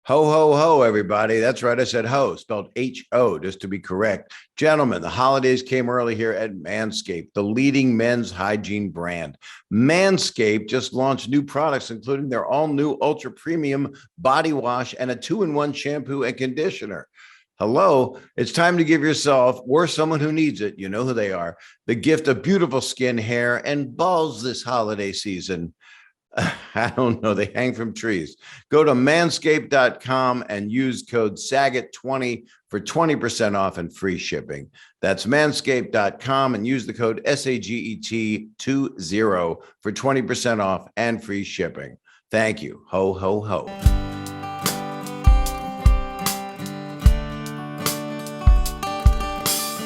Ho, ho, ho, everybody. That's right. I said ho, spelled H-O, just to be correct. Gentlemen, the holidays came early here at Manscaped, the leading men's hygiene brand. Manscaped just launched new products, including their all-new ultra premium body wash and a 2-in-1 shampoo and conditioner. Hello, it's time to give yourself or someone who needs it, you know who they are, the gift of beautiful skin, hair, and balls this holiday season. I don't know. They hang from trees. Go to manscaped.com and use code SAGET20 for 20% off and free shipping. That's manscaped.com and use the code SAGET20 for 20% off and free shipping. Thank you. Ho, ho, ho.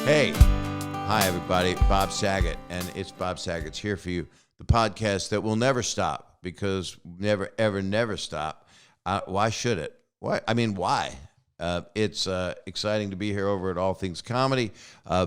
Hey, hi, everybody. Bob Saget, and it's Bob Saget's Here For You, the podcast that will never stop. Because never, ever, never stop. Why should it? Why? I mean, why? It's exciting to be here over at All Things Comedy.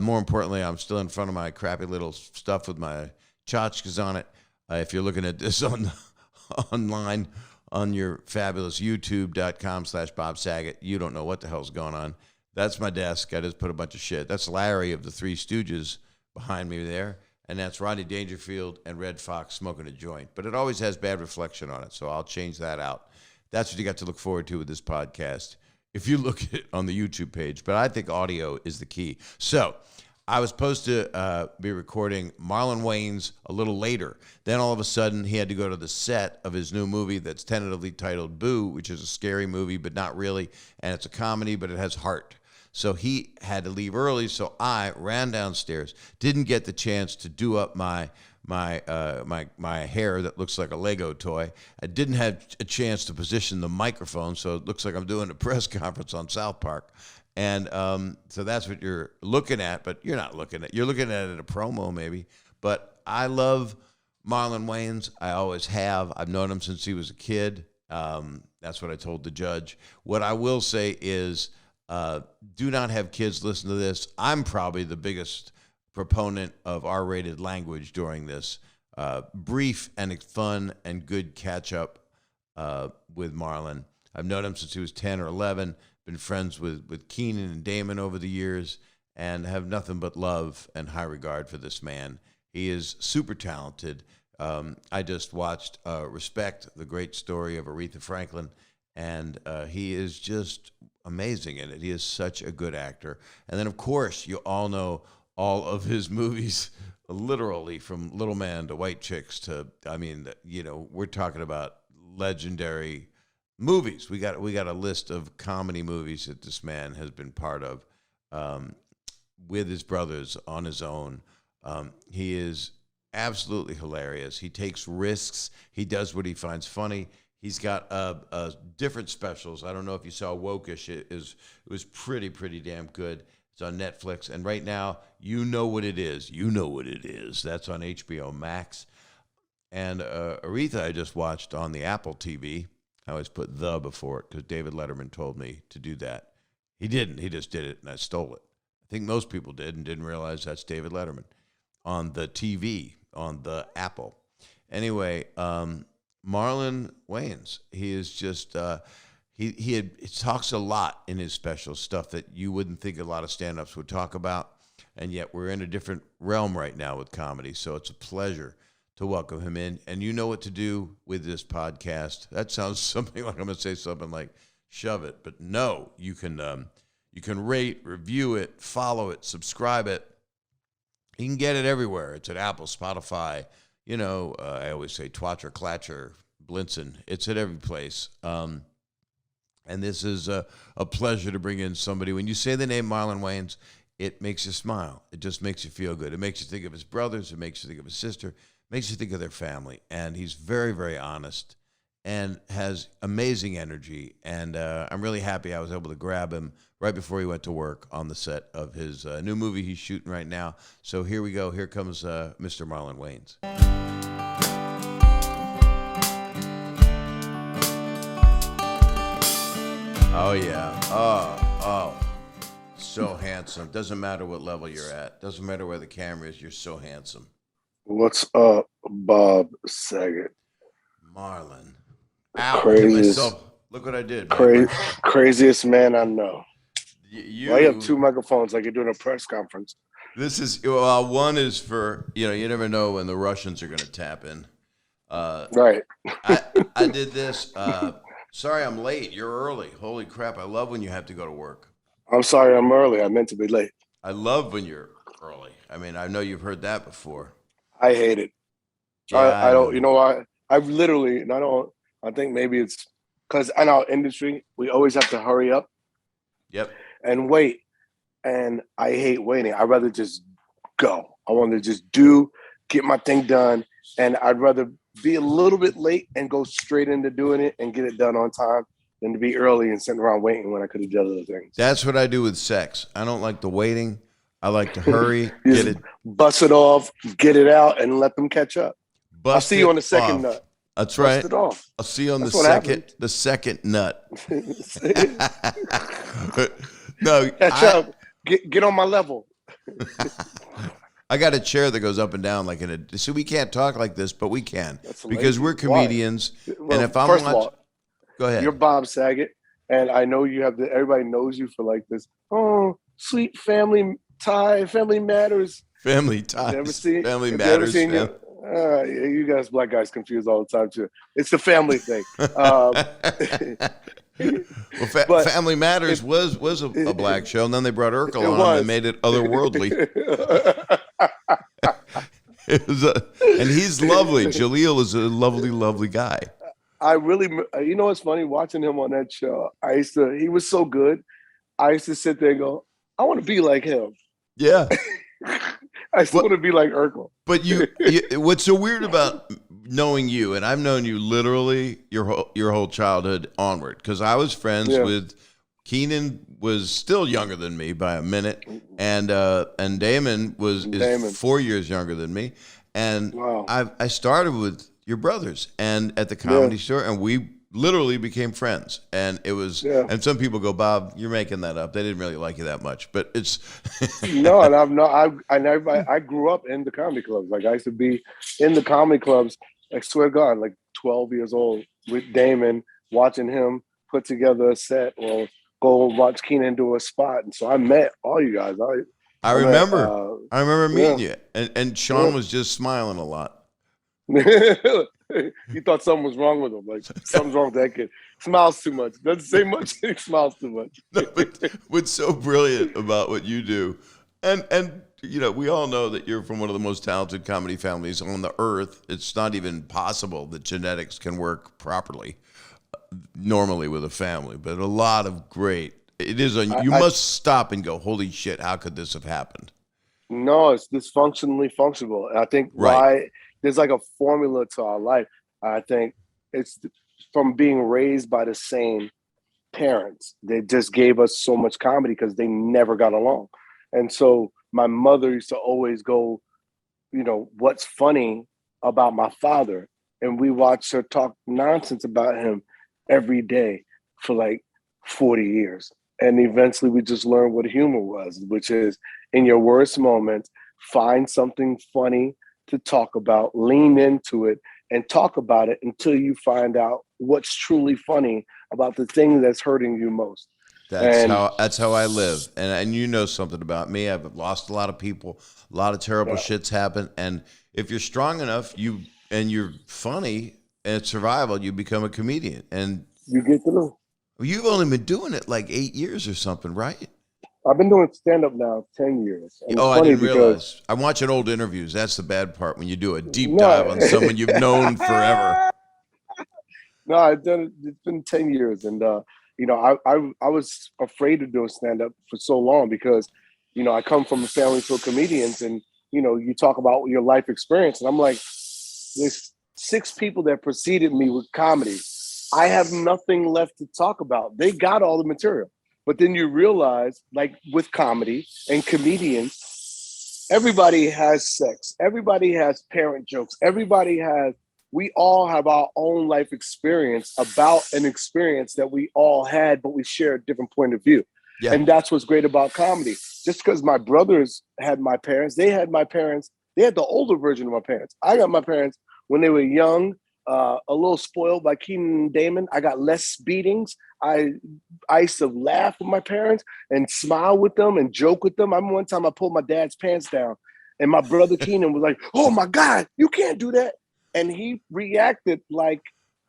More importantly, I'm still in front of my crappy little stuff with my tchotchkes on it. If you're looking at this online on your fabulous youtube.com/Bob Saget, you don't know what the hell's going on. That's my desk. I just put a bunch of shit. That's Larry of the Three Stooges behind me there. And that's Rodney Dangerfield and Red Fox smoking a joint. But it always has bad reflection on it, so I'll change that out. That's what you got to look forward to with this podcast, if you look at it on the YouTube page. But I think audio is the key. So I was supposed to be recording Marlon Wayans a little later. Then all of a sudden, he had to go to the set of his new movie that's tentatively titled Boo, which is a scary movie, but not really. And it's a comedy, but it has heart. So he had to leave early, so I ran downstairs. Didn't get the chance to do up my hair that looks like a Lego toy. I didn't have a chance to position the microphone, so it looks like I'm doing a press conference on South Park. And so that's what you're looking at, but you're not looking at. You're looking at it a promo maybe. But I love Marlon Wayans. I always have. I've known him since he was a kid. That's what I told the judge. What I will say is, do not have kids listen to this. I'm probably the biggest proponent of R-rated language during this brief and fun and good catch-up with Marlon. I've known him since he was 10 or 11, been friends with Keenan and Damon over the years, and have nothing but love and high regard for this man. He is super talented. I just watched Respect, the great story of Aretha Franklin, and he is just amazing in it. He is such a good actor. And then, of course, you all know all of his movies, literally from Little Man to White Chicks to, I mean, you know, we're talking about legendary movies. We got a list of comedy movies that this man has been part of with his brothers on his own. He is absolutely hilarious. He takes risks. He does what he finds funny. He's got different specials. I don't know if you saw Wokish. It was pretty damn good. It's on Netflix. And right now, you know what it is. You know what it is. That's on HBO Max. And Aretha I just watched on the Apple TV. I always put the before it because David Letterman told me to do that. He didn't. He just did it, and I stole it. I think most people did and didn't realize that's David Letterman on the TV, on the Apple. Anyway, Marlon Wayans, he is just, he talks a lot in his special stuff that you wouldn't think a lot of stand-ups would talk about, and yet we're in a different realm right now with comedy, so it's a pleasure to welcome him in, and you know what to do with this podcast. That sounds something like I'm going to say something like shove it, but no, you can rate, review it, follow it, subscribe it. You can get it everywhere. It's at Apple, Spotify, you know, I always say Twatcher, Clatcher, Blinson. It's at every place. And this is a pleasure to bring in somebody. When you say the name Marlon Wayans, it makes you smile. It just makes you feel good. It makes you think of his brothers. It makes you think of his sister. It makes you think of their family. And he's very, very honest and has amazing energy. And I'm really happy I was able to grab him right before he went to work on the set of his new movie he's shooting right now. So here we go. Here comes Mr. Marlon Wayans. Oh, yeah. Oh. So handsome. Doesn't matter what level you're at. Doesn't matter where the camera is. You're so handsome. What's up, Bob Saget? Marlon. Ow, Craziest. Look what I did, man. Craziest man I know. You, Well, I have two microphones like you're doing a press conference. this is, well, one is for, you never know when the Russians are going to tap in. Right. I I did this. Sorry, I'm late. You're early. Holy crap! I love when you have to go to work. I'm sorry I'm early. I meant to be late. I love when you're early. I mean, I know you've heard that before. I hate it. Yeah, I I don't, know. I've literally, and I think maybe it's because in our industry, we always have to hurry up Yep. and wait. And I hate waiting. I'd rather just go. I want to just get my thing done. And I'd rather be a little bit late and go straight into doing it and get it done on time than to be early and sitting around waiting when I could have done other things. That's what I do with sex. I don't like the waiting. I like to hurry, Just get it, bust it off, get it out, and let them catch up. I'll bust see you it on the second off. nut. That's Bust right. it off. I'll see you on That's the what second happens. nut. No, Catch up. Get on my level. I got a chair that goes up and down like in a. So we can't talk like this, but we can That's because amazing. we're Why? comedians. Well, And if I'm first of watching, all, go ahead. you're Bob Saget, and I know you have everybody knows you for like this. Oh, sweet family tie, family matters. Family Have you ever ties, seen? family Have you ever matters. seen you guys, black guys, confused all the time too. It's the family thing. Well, But Family Matters was a black show, and then they brought Urkel it on and was. made it otherworldly. It was and he's lovely. Jaleel is a lovely, lovely guy. I really, what's funny? Watching him on that show, he was so good. I used to sit there and go, I want to be like him. Yeah. I still want to be like Urkel. But what's so weird about knowing you, and I've known you literally your whole childhood onward, because I was friends with Keenan was still younger than me by a minute, and Damon is 4 years younger than me, and wow. I started with your brothers and at the Comedy Store, and we literally became friends. And it was, and some people go, Bob, you're making that up. They didn't really like you that much, but it's no. And I grew up in the comedy clubs. Like I used to be in the comedy clubs. I swear to God, like 12 years old with Damon, watching him put together a set or go watch Keenan do a spot. And so I met all you guys. I remember meeting you, and Sean was just smiling a lot. You thought something was wrong with him. Like something's wrong with that kid. Smiles too much. Doesn't say much. He smiles too much. No, but what's so brilliant about what you do, and we all know that you're from one of the most talented comedy families on the earth. It's not even possible that genetics can work properly normally with a family, but a lot of great. It is you must stop and go, holy shit, how could this have happened? No, it's dysfunctionally functional. And I think why there's like a formula to our life. I think it's from being raised by the same parents. They just gave us so much comedy because they never got along. And so my mother used to always go, what's funny about my father? And we watched her talk nonsense about him every day for like 40 years. And eventually we just learned what humor was, which is in your worst moments, find something funny to talk about, lean into it, and talk about it until you find out what's truly funny about the thing that's hurting you most. That's how I live. And you know something about me. I've lost a lot of people, a lot of terrible shits happen. And if you're strong enough, and you're funny and it's survival, you become a comedian. And you get to know. You've only been doing it like 8 years or something, right? I've been doing stand-up now 10 years. And I didn't realize. I'm watching old interviews. That's the bad part when you do a deep dive on someone you've known forever. No, I've done it. It's been 10 years. And, I was afraid to do a stand-up for so long because, I come from a family full of comedians and, you talk about your life experience. And I'm like, there's 6 people that preceded me with comedy. I have nothing left to talk about. They got all the material. But then you realize, like with comedy and comedians, everybody has sex. Everybody has parent jokes. We all have our own life experience about an experience that we all had, but we share a different point of view. Yeah. And that's what's great about comedy. Just because my brothers had my parents, they had the older version of my parents. I got my parents when they were young, a little spoiled by Keenan and Damon. I got less beatings. I used to laugh with my parents and smile with them and joke with them. I remember one time I pulled my dad's pants down, and my brother Keenan was like, "Oh my God, you can't do that!" And he reacted like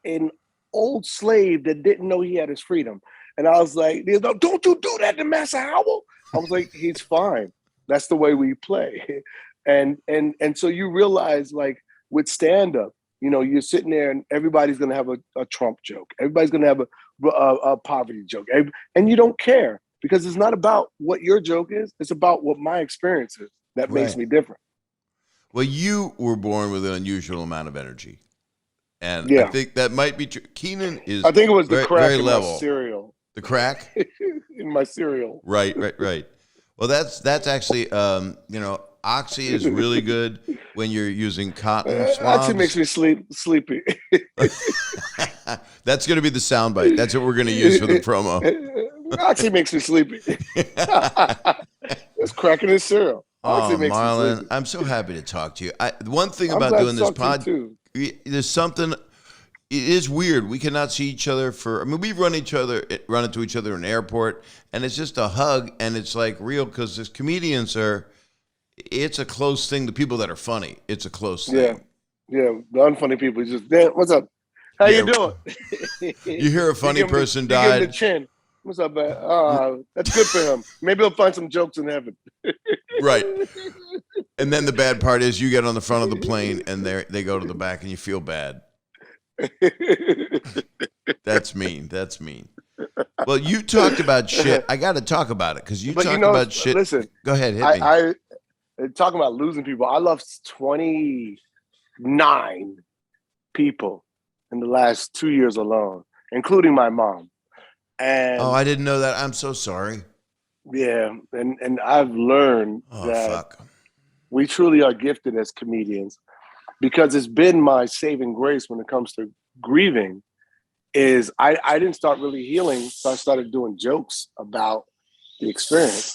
an old slave that didn't know he had his freedom. And I was like, "Don't you do that to Master Howell?" I was like, "He's fine. That's the way we play." And so you realize, like, with stand-up, you know, you're sitting there and everybody's going to have a Trump joke. Everybody's going to have a poverty joke. And you don't care, because it's not about what your joke is. It's about what my experience is that makes me different. Well, you were born with an unusual amount of energy. And I think that might be true. Keenan is I think it was the very, crack very in level. my cereal. The crack? In my cereal. Right. Well, that's actually, you know, Oxy is really good when you're using cotton swabs. Oxy makes me sleepy. That's going to be the soundbite. That's what we're going to use for the promo. Oxy makes me sleepy. It's cracking his cereal. Oxy makes Marlon, me sleepy. I'm so happy to talk to you. One thing about doing this pod, there's something. It is weird. We cannot see each other we run into each other in an airport, and it's just a hug, and it's like real, because as comedians it's a close thing. The people that are funny, it's a close thing. Yeah. The unfunny people just, "Dan, what's up? How you doing?" You hear a funny person died. You give him the chin. "What's up, man? That's good for him. Maybe he'll find some jokes in heaven." Right. And then the bad part is you get on the front of the plane and they go to the back and you feel bad. That's mean. Well, you talked about shit. I got to talk about it, because you talked about shit. Listen, go ahead, hit me. I talking about losing people. I lost 29 people in the last 2 years alone, including my mom. And I didn't know that. I'm so sorry. Yeah, and I've learned that we truly are gifted as comedians, because it's been my saving grace when it comes to grieving. Is I didn't start really healing, so I started doing jokes about the experience,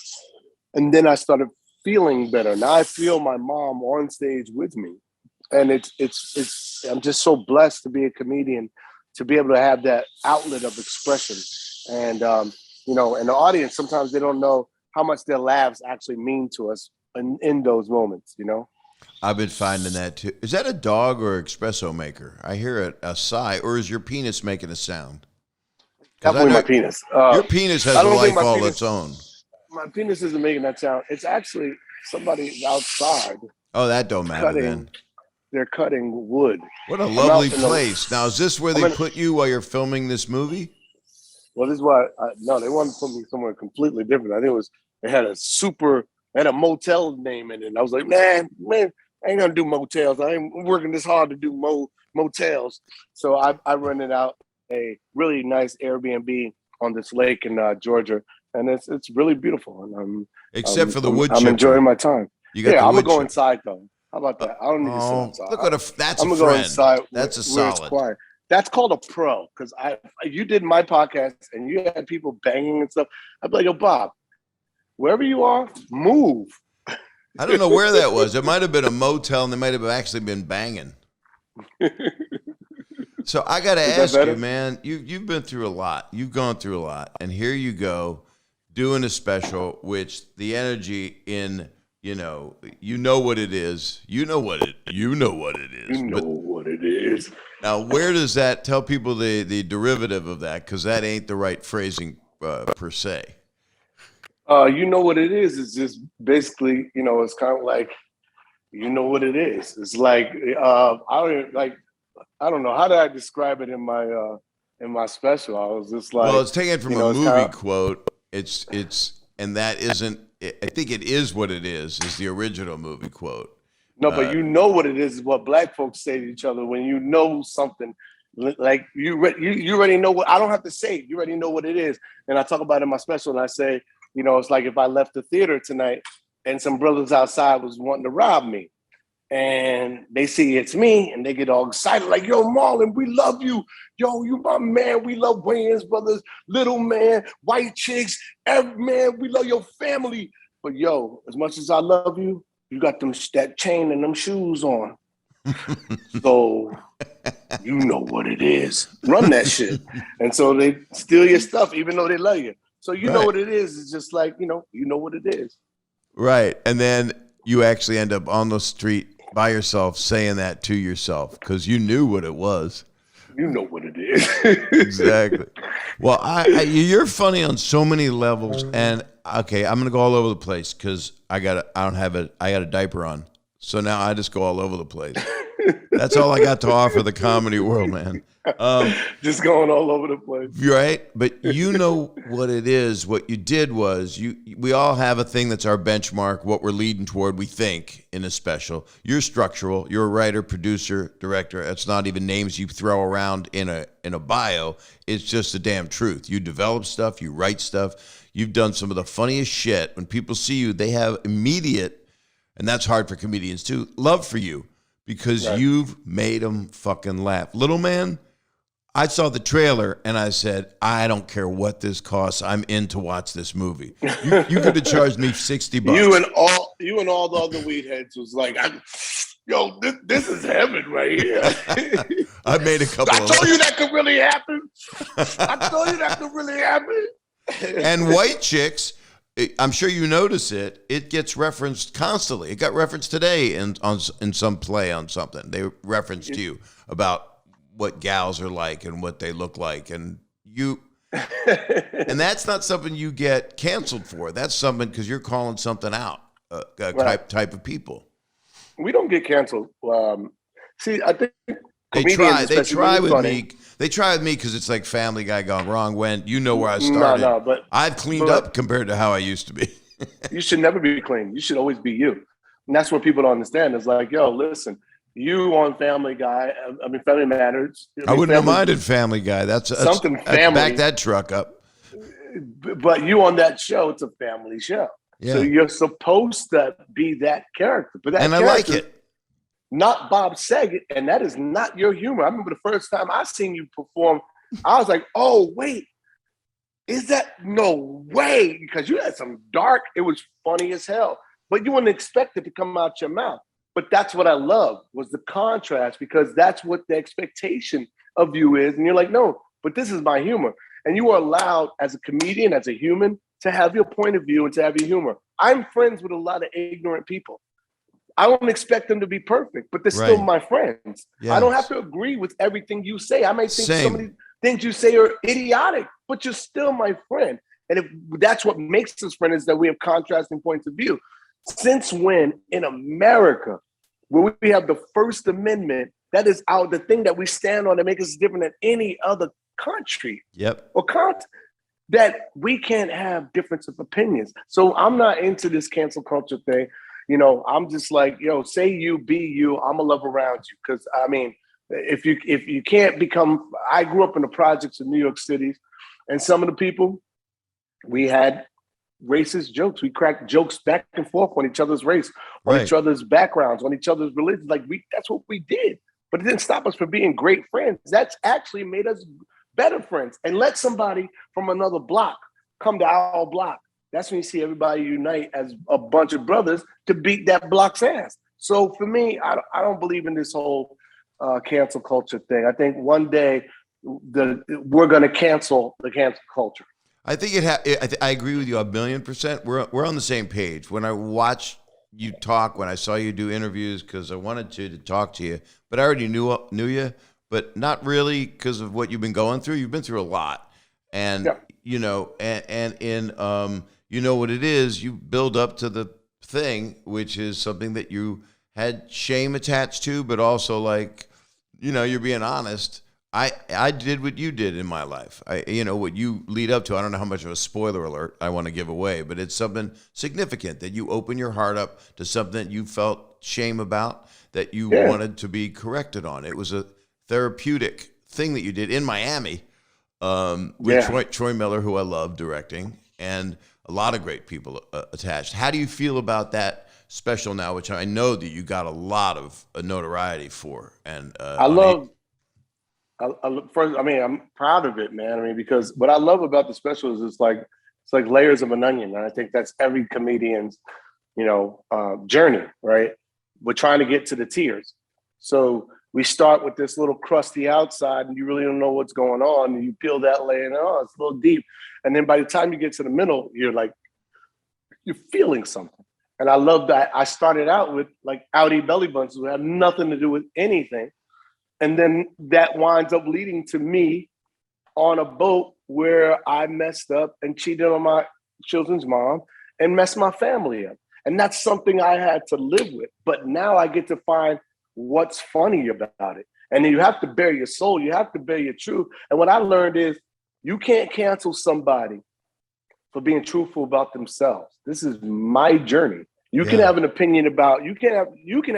and then I started feeling better. Now I feel my mom on stage with me, and it's I'm just so blessed to be a comedian, to be able to have that outlet of expression. And you know, and the audience, sometimes they don't know how much their laughs actually mean to us in those moments, you know? I've been finding that too. Is that a dog or espresso maker? I hear a sigh, or is your penis making a sound? Definitely my penis. Your penis has a life all its own. My penis isn't making that sound. It's actually somebody outside. Oh, that don't matter then. They're cutting wood. What a lovely place. Now, is this where they put you while you're filming this movie? Well, this is why. No, they wanted to put me somewhere completely different. I think they had a motel name in it. And I was like, man, I ain't gonna do motels. I ain't working this hard to do motels. So I rented out a really nice Airbnb on this lake in Georgia, and it's really beautiful. And except for the wood chipper. I'm enjoying my time. I'm gonna go inside though. How about that? I don't need to sit outside. Look at that's I'm a gonna friend. Go inside that's a where solid. It's quiet. That's called a pro, because you did my podcast and you had people banging and stuff. I'd be like, "Yo, Bob, wherever you are, move." I don't know where that was. It might have been a motel, and they might have actually been banging. So I got to ask you, man, you've been through a lot. You've gone through a lot, and here you go doing a special, which the energy in, you know what it is. You know what it is. Now, where does that tell people the derivative of that? Because that ain't the right phrasing per se. You know what it is? It's just basically, it's kind of like, you know what it is. It's like I don't know, how did I describe it in my special? I was just like, well, it's taken from a movie quote. It's and that isn't. I think it is what it is the original movie quote. No, but you know what it is what Black folks say to each other when you know something. Like you already know what. I don't have to say it. You already know what it is. And I talk about it in my special, and I say, it's like if I left the theater tonight and some brothers outside was wanting to rob me, and they see it's me, and they get all excited, like, "Yo, Marlon, we love you. Yo, you my man. We love Wayans brothers, little man, white chicks, every man. We love your family. But yo, as much as I love you, you got that chain and them shoes on." So you know what it is. Run that shit. And so they steal your stuff, even though they love you. So you know Right. what it is. It's just like, you know what it is. Right. And then you actually end up on the street by yourself saying that to yourself because you knew what it was. You know what it is. Exactly. Well, you're funny on so many levels, and okay, I'm gonna go all over the place because I got a diaper on, so now I just go all over the place. That's all I got to offer the comedy world, man. Just going all over the place. Right, but you know what it is. What you did was we all have a thing that's our benchmark, what we're leading toward, we think, in a special. You're structural. You're a writer, producer, director. It's not even names you throw around in a bio. It's just the damn truth. You develop stuff. You write stuff. You've done some of the funniest shit. When people see you, they have immediate, and that's hard for comedians too, love for you because you've made them fucking laugh. Little man, I saw the trailer and I said, I don't care what this costs. I'm in to watch this movie. You could have charged me $60. You and all the other weed heads was like, yo, this is heaven right here. I made a couple. I told you that could really happen. And white chicks, I'm sure you notice it. It gets referenced constantly. It got referenced today in some play on something. They referenced you about what gals are like and what they look like, and and that's not something you get canceled for. That's something because you're calling something out, type of people. We don't get canceled. See, I think they try with me. They try with me because it's like Family Guy gone wrong. When you know where I started, but I've cleaned up compared to how I used to be. You should never be clean. You should always be you, and that's what people don't understand. It's like, yo, listen. You on Family Guy, Family Matters. I wouldn't have minded Family Guy. That's something family. Back that truck up. But you on that show, it's a family show. Yeah. So you're supposed to be that character. But that and I like it. Not Bob Saget, and that is not your humor. I remember the first time I seen you perform, I was like, oh, wait. Is that no way? Because you had some dark, it was funny as hell. But you wouldn't expect it to come out your mouth. But that's what I love was the contrast because that's what the expectation of you is. And you're like, no, but this is my humor. And you are allowed as a comedian, as a human, to have your point of view and to have your humor. I'm friends with a lot of ignorant people. I don't expect them to be perfect, but they're still my friends. Yes. I don't have to agree with everything you say. I may think some of the things you say are idiotic, but you're still my friend. And if that's what makes us friends is that we have contrasting points of view. Since when in America, where we have the First Amendment, that is the thing that we stand on that makes us different than any other country or continent, that we can't have difference of opinions. So I'm not into this cancel culture thing. You know, I'm just like, yo, say you, be you. I'm gonna love around you. Because I mean, if you can't become, I grew up in the projects of New York City, and some of the people, we had racist jokes. We cracked jokes back and forth on each other's race, on each other's backgrounds, on each other's religion. Like that's what we did. But it didn't stop us from being great friends. That's actually made us better friends. And let somebody from another block come to our block. That's when you see everybody unite as a bunch of brothers to beat that block's ass. So for me, I don't believe in this whole cancel culture thing. I think one day we're going to cancel the cancel culture. I think I agree with you 1,000,000%. We're on the same page. When I watched you talk, when I saw you do interviews, because I wanted to talk to you, but I already knew you, but not really because of what you've been going through. You've been through a lot, and you know, and in you know what it is. You build up to the thing, which is something that you had shame attached to, but also like, you know, you're being honest. I did what you did in my life. What you lead up to. I don't know how much of a spoiler alert I want to give away, but it's something significant that you open your heart up to something that you felt shame about, that you wanted to be corrected on. It was a therapeutic thing that you did in Miami with Troy Miller, who I love directing, and a lot of great people attached. How do you feel about that special now, which I know that you got a lot of notoriety for? And I'm proud of it, man. I mean, because what I love about the special is it's like layers of an onion, and I think that's every comedian's, journey, right? We're trying to get to the tiers. So we start with this little crusty outside, and you really don't know what's going on. And you peel that layer, and it's a little deep. And then by the time you get to the middle, you're feeling something. And I love that. I started out with like outie belly buttons, who have nothing to do with anything. And then that winds up leading to me on a boat where I messed up and cheated on my children's mom and messed my family up. And that's something I had to live with. But now I get to find what's funny about it. And then you have to bear your soul. You have to bear your truth. And what I learned is you can't cancel somebody for being truthful about themselves. This is my journey. You can have an opinion about, you can have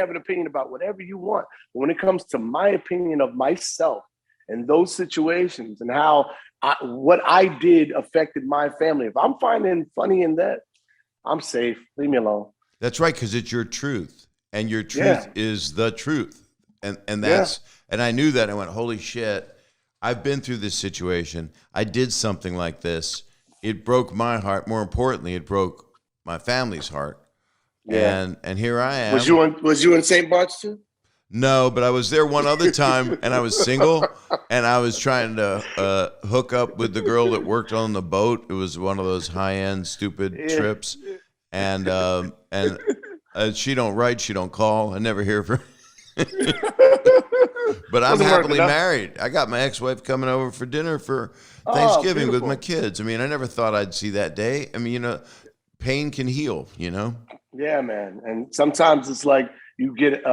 an opinion about whatever you want. But when it comes to my opinion of myself and those situations and how what I did affected my family, if I'm finding funny in that, I'm safe. Leave me alone. That's right, because it's your truth, and your truth is the truth, and that's and I knew that. I went, holy shit! I've been through this situation. I did something like this. It broke my heart. More importantly, it broke my family's heart. Yeah. And here I am. Was you in St. Bart's too? No, but I was there one other time, and I was single, and I was trying to hook up with the girl that worked on the boat. It was one of those high-end stupid trips, and she don't write, she don't call. I never hear from her. But I'm happily married. I got my ex-wife coming over for dinner for Thanksgiving with my kids. I mean, I never thought I'd see that day. I mean, pain can heal, Yeah, man. And sometimes it's like you get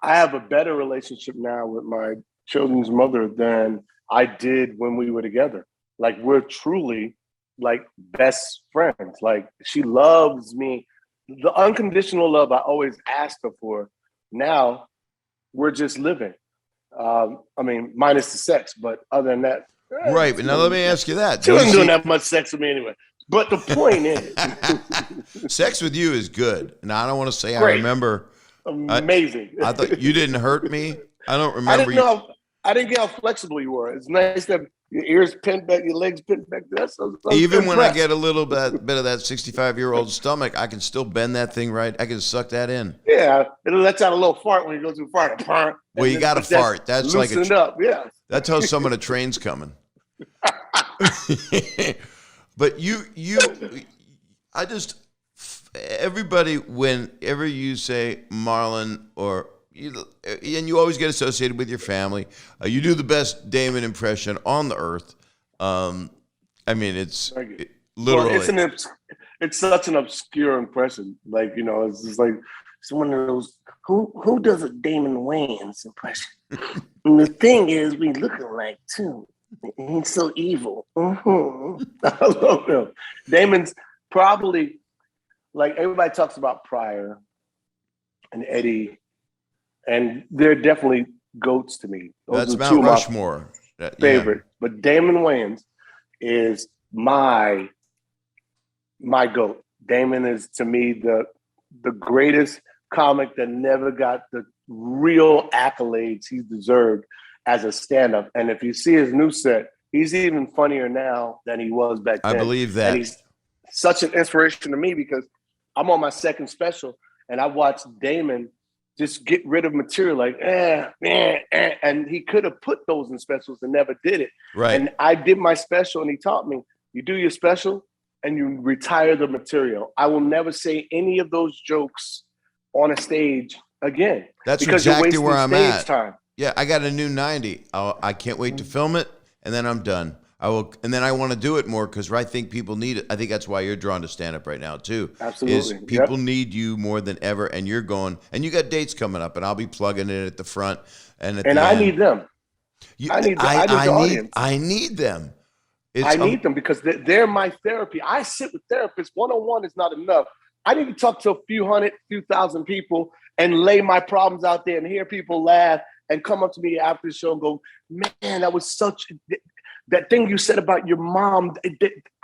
I have a better relationship now with my children's mother than I did when we were together. Like, we're truly like best friends. Like, she loves me. The unconditional love I always asked her for. Now we're just living. I mean, minus the sex, but other than that. Right. But now let me ask you that. She wasn't doing that much sex with me anyway. But the point is. Sex with you is good. Now, I don't want to say great. I remember. Amazing. I thought you didn't hurt me. I don't remember. I didn't get how flexible you were. It's nice to have your ears pinned back, your legs pinned back. Even when I get a little bit of that 65-year-old stomach, I can still bend that thing right. I can suck that in. Yeah, it lets out a little fart when you go too far. Well, you got to fart. That's like up. Yeah. That tells someone a train's coming. But everybody, whenever you say Marlon and you always get associated with your family, you do the best Damon impression on the earth. I mean, it's literally. Well, it's such an obscure impression. Like, it's just like it's one of those. Who does a Damon Wayans impression? And the thing is, we look alike too. He's so evil. Mm-hmm. I love him. Damon's probably, like, everybody talks about Pryor and Eddie, and they're definitely goats to me. That's Mount Rushmore. Favorite. Yeah. But Damon Wayans is my goat. Damon is, to me, the greatest comic that never got the real accolades he deserved as a stand-up. And if you see his new set, he's even funnier now than he was back then. I believe that. And he's such an inspiration to me because I'm on my second special and I watched Damon just get rid of material like, and he could have put those in specials and never did it. Right. And I did my special and he taught me, you do your special and you retire the material. I will never say any of those jokes on a stage again. That's because exactly where I'm at. Time. Yeah, I got a new 90. I can't wait to film it, and then I'm done. And then I want to do it more because I think people need it. I think that's why you're drawn to stand up right now too. Absolutely, is people need you more than ever, and you're going, and you got dates coming up, and I'll be plugging it at the front and at the end. I need them. I need them. I need them. I need them because they're my therapy. I sit with therapists. One-on-one is not enough. I need to talk to a few thousand people and lay my problems out there and hear people laugh and come up to me after the show and go, man, that was that thing you said about your mom.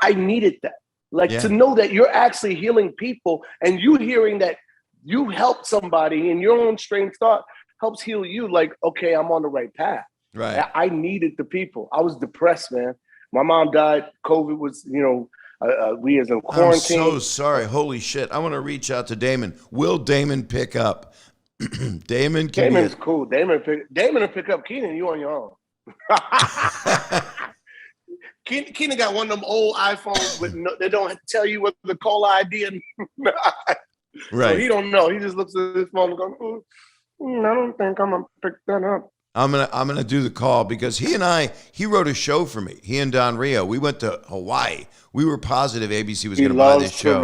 I needed that. Like, to know that you're actually healing people and you hearing that you helped somebody in your own strange thought helps heal you. Like, okay, I'm on the right path. Right. I needed the people. I was depressed, man. My mom died. COVID was, we was in quarantine. I'm so sorry. Holy shit. I want to reach out to Damon. Will Damon pick up? Damon can Damon's cool. Damon will pick up Keenan. You on your own. Keenan got one of them old iPhones with they don't tell you what the call ID and right. So he don't know. He just looks at his phone and goes, I don't think I'm gonna pick that up. I'm gonna do the call because he wrote a show for me. He and Don Rio. We went to Hawaii. We were positive ABC was going to buy this show.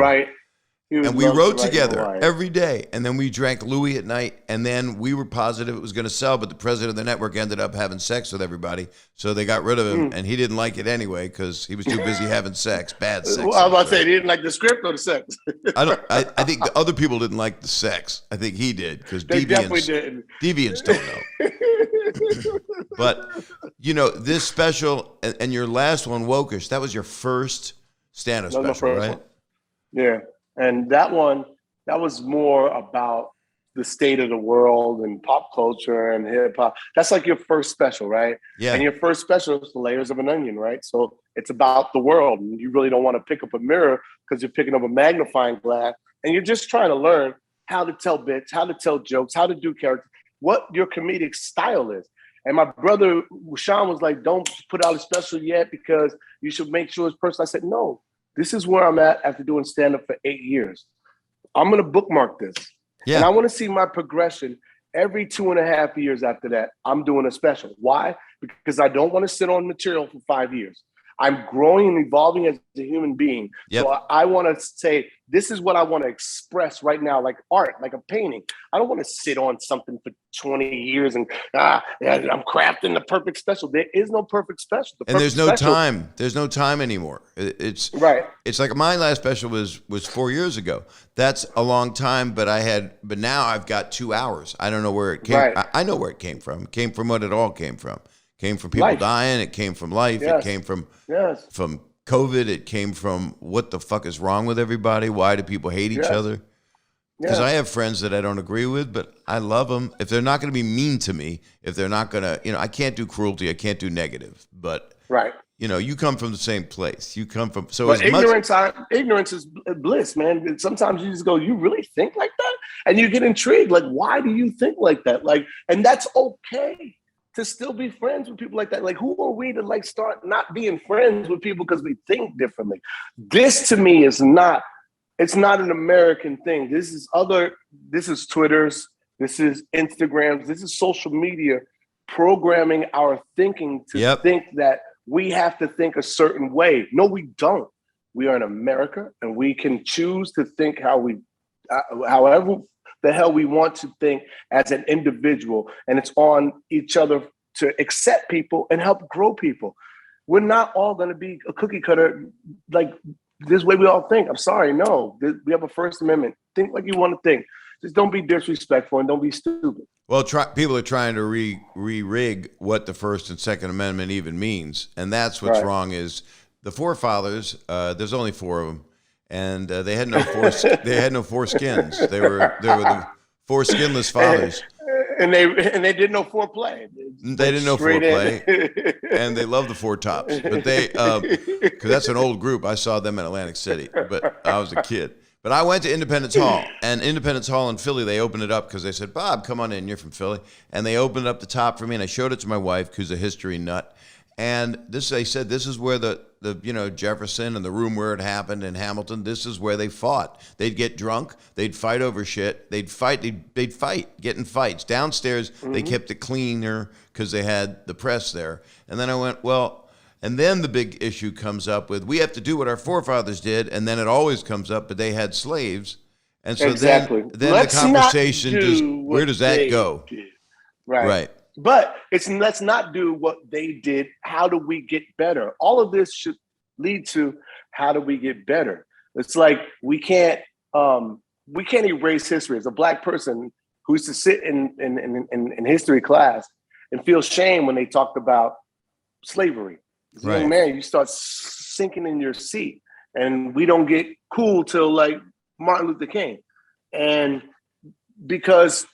And we wrote together every day. And then we drank Louis at night. And then we were positive it was going to sell. But the president of the network ended up having sex with everybody. So they got rid of him. And he didn't like it anyway because he was too busy having sex. Bad sex. Well, I was about to say, he didn't like the script or the sex. I think the other people didn't like the sex. I think he did because deviants don't know. But, this special and your last one, Wokish, that was your first stand-up special, right? One. Yeah. And that was more about the state of the world and pop culture and hip hop. That's like your first special, right? Yeah. And your first special is the layers of an onion, right? So it's about the world. And you really don't want to pick up a mirror because you're picking up a magnifying glass. And you're just trying to learn how to tell bits, how to tell jokes, how to do characters, what your comedic style is. And my brother, Sean, was like, don't put out a special yet because you should make sure it's personal. I said, no. This is where I'm at after doing stand-up for 8 years. I'm going to bookmark this. Yeah. And I want to see my progression every 2.5 years after that. I'm doing a special. Why? Because I don't want to sit on material for 5 years. I'm growing and evolving as a human being. Yep. So I want to say, this is what I want to express right now, like art, like a painting. I don't want to sit on something for 20 years and I'm crafting the perfect special. There is no perfect special. And there's no time. There's no time anymore. It's right. It's like my last special was 4 years ago. That's a long time, but now I've got 2 hours. I don't know where it came. Right. I know where it came from. It came from what it all came from. Came from people dying. It came from life. Yes. It came from COVID. It came from what the fuck is wrong with everybody? Why do people hate each other? Because I have friends that I don't agree with, but I love them. If they're not going to be mean to me, if they're not going to, I can't do cruelty. I can't do negative. But you come from the same place. You come from ignorance is bliss, man. Sometimes you just go, you really think like that, and you get intrigued. Like, why do you think like that? Like, and that's okay. To still be friends with people like that. Like, who are we to start not being friends with people because we think differently? This to me is it's not an American thing. This is Twitter's, this is Instagram's, this is social media programming our thinking to think that we have to think a certain way. No, we don't. We are in America and we can choose to think however the hell we want to think as an individual, and it's on each other to accept people and help grow people. We're not all going to be a cookie cutter like this way we all think. I'm sorry, no. We have a First Amendment. Think like you want to think. Just don't be disrespectful and don't be stupid. Well, people are trying to re-rig what the First and Second Amendment even means, and that's what's wrong. Is the forefathers? There's only 4 of them. And they had no foreskins. They were the 4 skinless fathers. And they did no foreplay. They didn't know foreplay, and they loved the 4 Tops. But they, because that's an old group. I saw them in Atlantic City, but I was a kid. But I went to Independence Hall, and Independence Hall in Philly, they opened it up because they said, "Bob, come on in. You're from Philly," and they opened up the top for me, and I showed it to my wife, who's a history nut. And they said this is where the Jefferson and the room where it happened in Hamilton. This is where they fought. They'd get drunk. They'd fight over shit. They'd fight. Get in fights downstairs. Mm-hmm. They kept it cleaner because they had the press there. And then I went, well, and then the big issue comes up with we have to do what our forefathers did, and then it always comes up, but they had slaves, and so then the conversation just where does that go? Right. But let's not do what they did. How do we get better? All of this should lead to how do we get better? It's like we can't erase history. As a Black person who used to sit in history class and feel shame when they talked about slavery. As a young man, you start sinking in your seat, and we don't get cool till like Martin Luther King, and because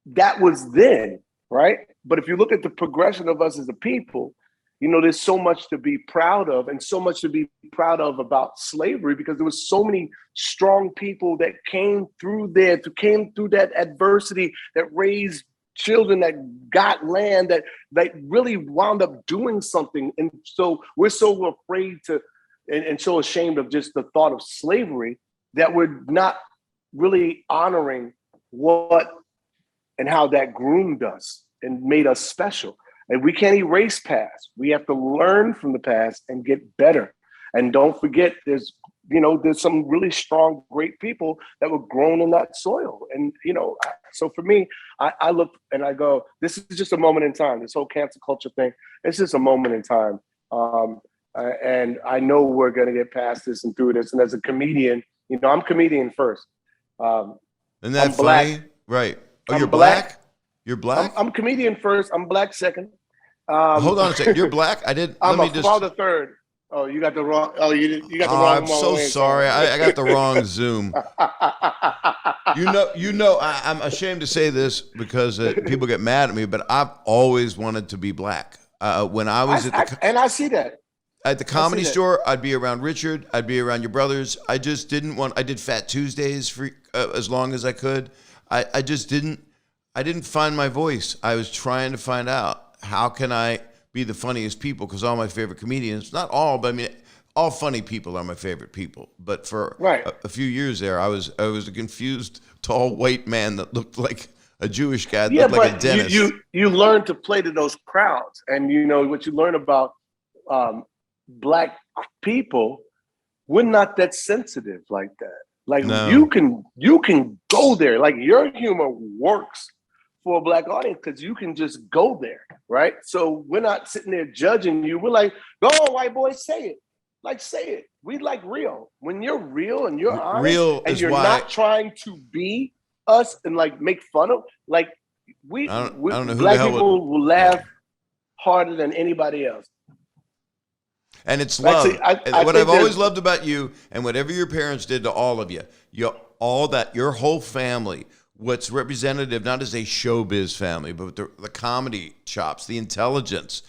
that was then. Right. But if you look at the progression of us as a people, there's so much to be proud of, and so much to be proud of about slavery, because there was so many strong people that came through that adversity, that raised children, that got land, that really wound up doing something. And so we're so afraid to, and so ashamed of just the thought of slavery, that we're not really honoring what and how that groomed us and made us special. And we can't erase past. We have to learn from the past and get better. And don't forget, there's some really strong, great people that were grown in that soil. And, so for me, I look and I go, this is just a moment in time. This whole cancel culture thing, it's just a moment in time. And I know we're going to get past this and through this. And as a comedian, I'm comedian first. And that's funny, right? Oh, I'm you're black? You're black? I'm comedian first. I'm black second. Hold on a second. You're black? I'm a father third. Oh, you got the wrong. Oh, you got the wrong. I'm so sorry. I got the wrong Zoom. I'm ashamed to say this because people get mad at me, but I've always wanted to be black. When I was and I see that. At the Comedy Store, I'd be around Richard. I'd be around your brothers. I just didn't want. I did Fat Tuesdays for as long as I could. I just didn't. I didn't find my voice. I was trying to find out how can I be the funniest people, because all my favorite comedians, not all, but I mean, all funny people are my favorite people. But for a few years there, I was a confused, tall, white man that looked like a Jewish guy that looked like a dentist. You learn to play to those crowds, and what you learn about Black people, we're not that sensitive like that. Like no. you can go there. Like your humor works for a Black audience because you can just go there, right? So we're not sitting there judging you. We're like, go on, white boy, say it. Like, say it. We like real. When you're real and you're honest, real and you're not trying to be us and like make fun of, like I don't know who Black people will laugh harder than anybody else. And it's love. What I've always loved about you, and whatever your parents did to all of you, your whole family, what's representative, not as a showbiz family, but the comedy chops, the intelligence,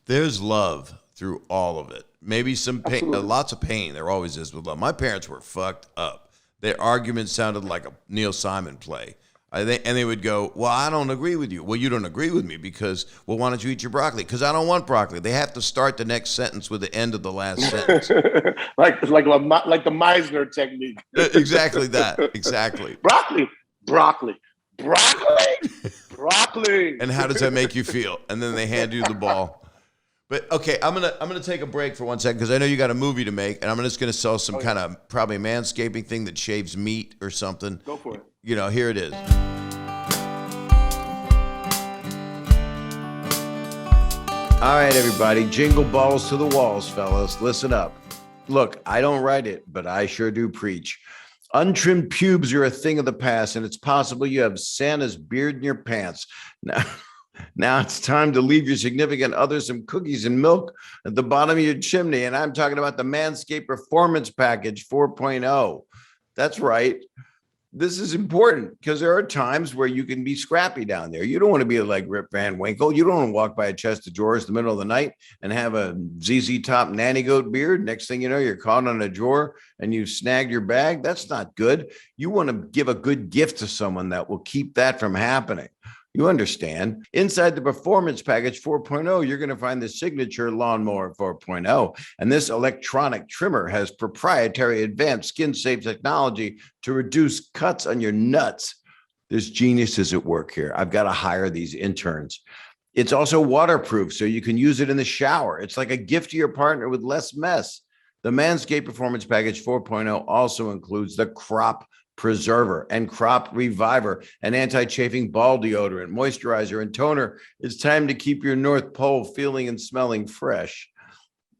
there's love through all of it. Maybe some pain, lots of pain. There always is with love. My parents were fucked up. Their arguments sounded like a Neil Simon play. And they would go, well, I don't agree with you. Well, you don't agree with me because, well, why don't you eat your broccoli? Because I don't want broccoli. They have to start the next sentence with the end of the last sentence. like the Meisner technique. Exactly that. Exactly. Broccoli. And how does that make you feel? And then they hand you the ball. But okay, I'm gonna take a break for 1 second because I know you got a movie to make, and I'm just gonna sell some kind of probably manscaping thing that shaves meat or something. Go for it. Here it is. All right, everybody, jingle balls to the walls, fellas. Listen up. Look, I don't write it, but I sure do preach. Untrimmed pubes are a thing of the past, and it's possible you have Santa's beard in your pants. Now it's time to leave your significant other some cookies and milk at the bottom of your chimney, and I'm talking about the Manscaped Performance Package 4.0. That's right. This is important because there are times where you can be scrappy down there. You don't want to be like Rip Van Winkle. You don't want to walk by a chest of drawers in the middle of the night and have a ZZ Top nanny goat beard. Next thing you know, you're caught on a drawer and you snagged your bag. That's not good. You want to give a good gift to someone that will keep that from happening. You understand. Inside the Performance Package 4.0, you're going to find the signature Lawnmower 4.0. And this electronic trimmer has proprietary advanced skin-safe technology to reduce cuts on your nuts. There's geniuses at work here. I've got to hire these interns. It's also waterproof, so you can use it in the shower. It's like a gift to your partner with less mess. The Manscaped Performance Package 4.0 also includes the Crop Preserver and Crop Reviver, an anti-chafing ball deodorant, moisturizer, and toner. It's time to keep your North Pole feeling and smelling fresh.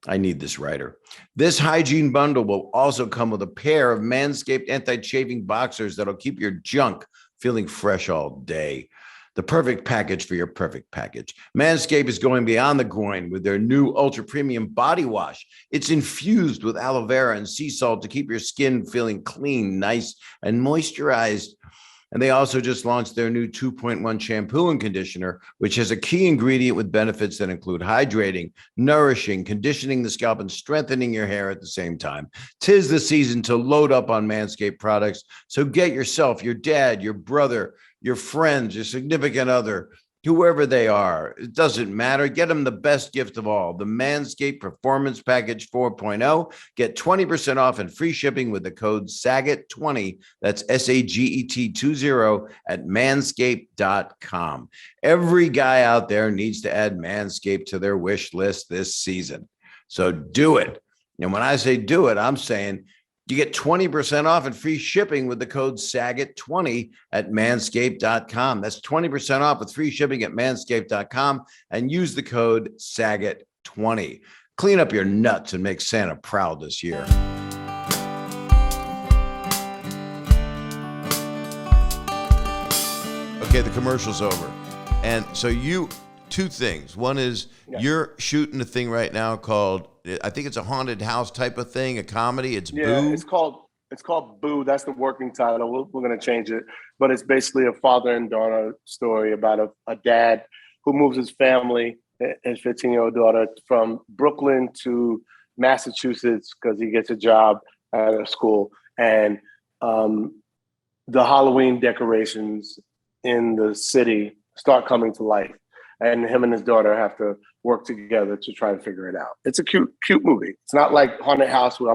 I need this writer. This hygiene bundle will also come with a pair of Manscaped anti-chafing boxers that'll keep your junk feeling fresh all day. The perfect package for your perfect package. Manscaped is going beyond the groin with their new ultra premium body wash. It's infused with aloe vera and sea salt to keep your skin feeling clean, nice, and moisturized. And they also just launched their new 2.1 shampoo and conditioner, which has a key ingredient with benefits that include hydrating, nourishing, conditioning the scalp, and strengthening your hair at the same time. 'Tis the season to load up on Manscaped products. So get yourself, your dad, your brother, your friends, your significant other, whoever they are, it doesn't matter. Get them the best gift of all, the Manscaped Performance Package 4.0. Get 20% off and free shipping with the code SAGET20. That's SAGET20 at manscaped.com. Every guy out there needs to add Manscaped to their wish list this season. So do it. And when I say do it, I'm saying you get 20% off and free shipping with the code SAGET20 at manscaped.com. That's 20% off with free shipping at manscaped.com and use the code SAGET20. Clean up your nuts and make Santa proud this year. Okay, the commercial's over. And so two things. One is you're shooting a thing right now called, I think it's a haunted house type of thing, a comedy. It's Boo. It's called Boo. That's the working title. We're going to change it, but it's basically a father and daughter story about a dad who moves his family, his 15-year-old daughter, from Brooklyn to Massachusetts because he gets a job at a school, and the Halloween decorations in the city start coming to life. And him and his daughter have to work together to try and figure it out. It's a cute movie. It's not like Haunted House where